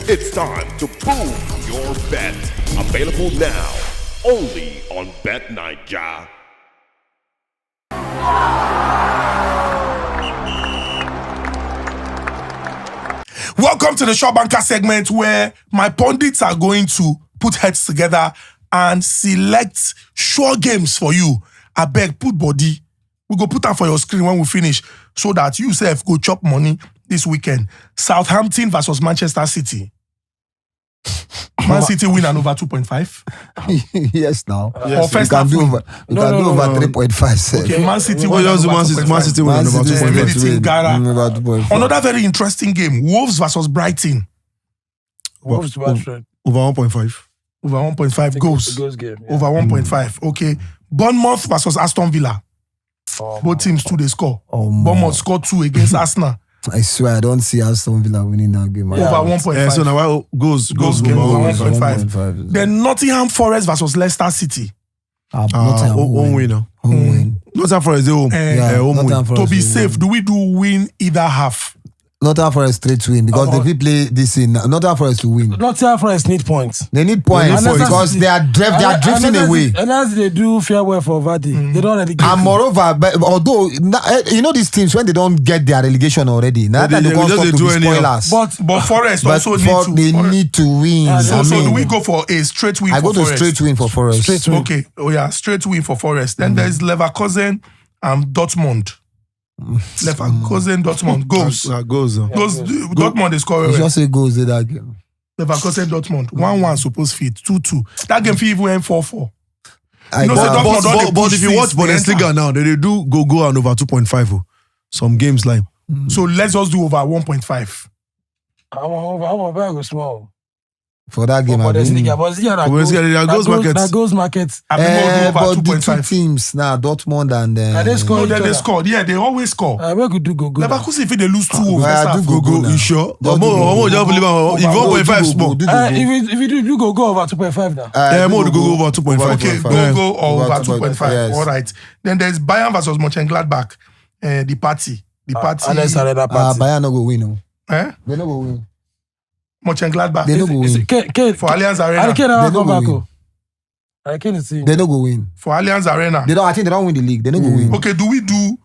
It's time to boom your bet. Available now, only on Bet Nigeria. Welcome to the Short Banker segment where my pundits are going to put heads together and select sure games for you. I beg, put body. We go put them for your screen when we finish so that you self go chop money this weekend. Southampton versus Manchester City. Man City win and over 2.5. Yes, now. Or first half do win. over 3.5. Okay, Man City win. Man City win over 2.5. Another very interesting game. Wolves versus Brighton. Wolves Watford. Over 1.5. Over 1.5 goals. Goals game. Yeah. Over 1.5. Okay. Bournemouth versus Aston Villa. Both teams 2 they score. Bournemouth scored 2 against Arsenal. I swear, I don't see Aston Villa winning that game. Over 1.5. So now goes over 1.5. Then Nottingham Forest versus Leicester City. home winner. Home win. Nottingham Forest is home. Home win. Nottingham Forest To be will safe, win. do we do win either half? Nottingham Forest straight win because if we play this in Nottingham Forest to win. Nottingham Forest need points. They need points because they are drifting away. And as they do farewell for Vardy, they don't relegate. And moreover, but although you know these teams when they don't get their relegation already, now that they can't stop to be spoilers. But Forest But also need to win. So do we go for a straight win? I for go to Forest? straight win for Forest. Straight win. Okay. Oh yeah, straight win for Forest. Then there's Leverkusen and Dortmund. Leverkusen, Dortmund goals. Goes. Dortmund is scoring. You just say goals in that game. Leverkusen, Dortmund. 1-1 supposed fit. 2-2. That game fit even end 4-4. I know, got- Dortmund don't dey But push if you things, watch they enter. Bundesliga now, they do go and over 2.5. Some games like So let's just do over 1.5. I'm a very small. For that game, I Bundesliga, that goes market. I think but over the 2.5. two teams now, Dortmund and And they score No, each then they other. scored. Yeah, they always score. Where could do go? Leverkusen, if they lose 2-0 Why first I half. do go now? You sure? Just do go. Just believe if 1.5 small. If you do go over 2.5 now. Yeah, more to go over 2.5. Okay, go over 2.5. Yes. All right. Then there's Bayern versus Mönchengladbach. The party. Unless I read that party. Bayern no go win. No. Eh? They no go win. Mönchengladbach. They no go win. Kane, For Allianz Arena. I can't They no come go back. win. I can't see. They no go win. For Allianz Arena. They don't. I think they don't win the league. They no go win. Okay, do we do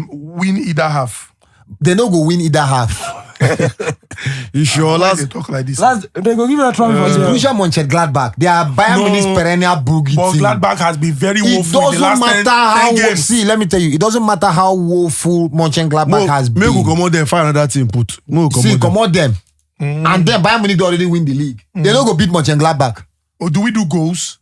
win either half? They no go win either half. You sure? Why Last they talk like this? They go give you a trophy for you. Borussia Mönchengladbach. They are Bayern No. Munich's perennial boogie But team. Gladbach has been very It woeful in the doesn't last matter 10 how games. see. Let me tell you, it doesn't matter how woeful Mönchengladbach has Maybe we been. come out there and find another team put. See, come on them, and then Bayern Munich already win the league. They don't go beat Mönchengladbach. Or do we do goals?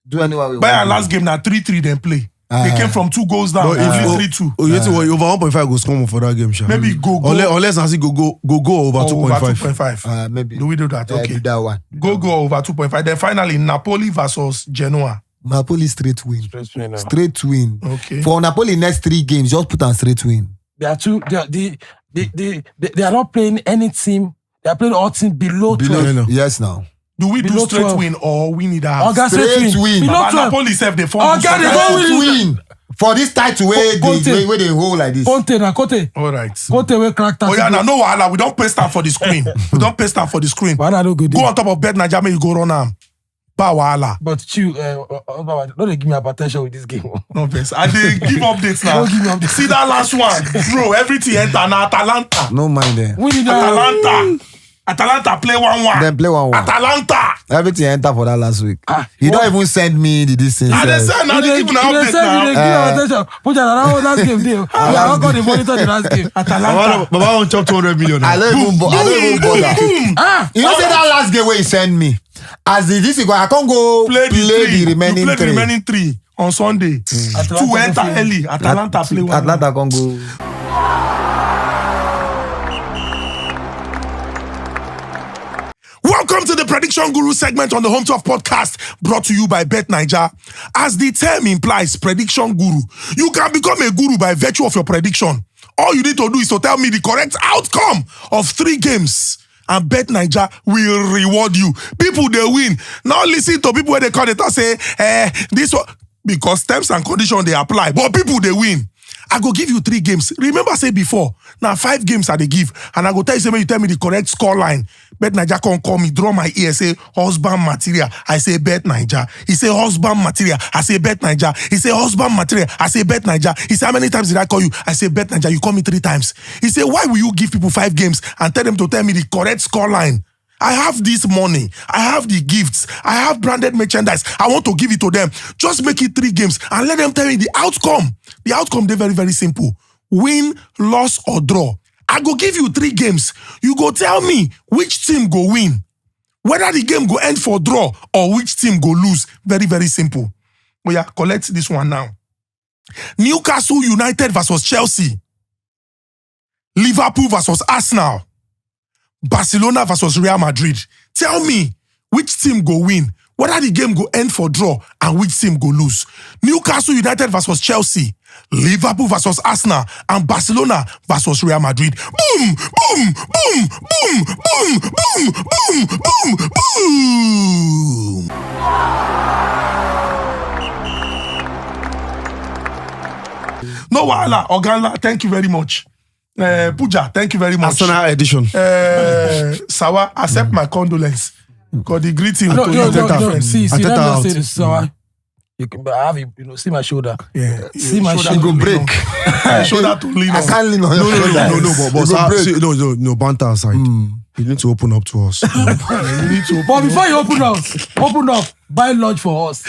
Do anyway. we Bayern want. last game now 3-3 then play. They came from 2 goals down. But Only if 3-2. oh, you think over 1.5 goes come for that game, sha. Maybe go. Unless I see go over or over 2.5. 2.5. Maybe. Do we do that? Okay. Do that one. Go over 2.5. Then finally, Napoli versus Genoa. Napoli straight win. They Straight win. Okay. For Napoli next 3 games, just put on straight win. are two. They are not playing any team. They are playing all teams below 12. no. Yes, now. Do we do Below straight 12. win or win either half? Oga Straight straight win. Below But 12. Napoli self they form. Oga, they good don't second. Straight win. For this title where Conte. they hold like this. Conte na Conte. All right. Conte will crack that. Oh yeah, now no wahala. We don't paste that for the screen. We don't paste that for the screen. Why not good? Go on top of Bet Naija, make you go run am. Ba wahala. But don't they give me hypertension with this game. No vex. And they give updates now. Don't give me updates. See that last one, bro. Everything enter now. Atalanta. No mind them. We need Atalanta play 1-1. Then play 1-1. Atalanta. Everything enter for that last week. He don't even send me the distance. And they say now they give an update now. attention. Put that last game deal. I don't got the monitor the last game. Atalanta. Baba won't chop 200 million. I don't even bother. You know say that last game where he send me. As the this go, I can't go Play the remaining you play the 3. remaining 3 on Sunday. 2 enter early. Atalanta play 1. Atlanta can go. Welcome to the Prediction Guru segment on the Home Turf podcast, brought to you by Bet Naija. As the term implies, Prediction Guru, you can become a guru by virtue of your prediction. All you need to do is to tell me the correct outcome of 3 games, and Bet Naija will reward you. People, they win. Now listen to people when they call it and say, this one, because terms and conditions they apply, but people, they win. I go give you 3 games. Remember, say before, now 5 games I they give, and I go tell you, say, when you tell me the correct score line, Bet Naija can call me, draw my ear, say, husband material. I say, Bet Naija. He say, husband material. I say, Bet Naija. He say, husband material. I say, Bet Naija. He say, how many times did I call you? I say, Bet Naija. You call me 3 times. He say, why will you give people 5 games and tell them to tell me the correct score line? I have this money. I have the gifts. I have branded merchandise. I want to give it to them. Just make it 3 games and let them tell me the outcome. The outcome, they're very, very simple. Win, loss, or draw. I go give you 3 games. You go tell me which team go win. Whether the game go end for draw or which team go lose. Very, very simple. Oh yeah, collect this one now. Newcastle United versus Chelsea. Liverpool versus Arsenal. Barcelona versus Real Madrid. Tell me which team go win, whether the game go end for draw and which team go lose. Newcastle United versus Chelsea, Liverpool versus Arsenal, and Barcelona versus Real Madrid. Boom, boom, boom, boom, boom, boom, boom, boom, boom. No wahala, Ogala, thank you very much. Pooja, thank you very much. Arsenal edition. Sawa, accept my condolence. Because the greeting to your No. friend. See, Arteta let me out. say this. So you can I have see my shoulder. Yeah. See my Shoulder shoulder to break. lean on. Shoulder to lean I on. can't lean on your shoulder. But It go break. no, banter aside. You need to open up to us. You need to. But before you open up, buy lunch for us.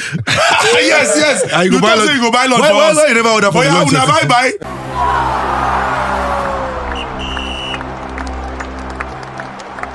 Yes. You You go buy don't say lunch. you go buy lunch Why for us. you never order for Oh the yeah, lunch? una bye.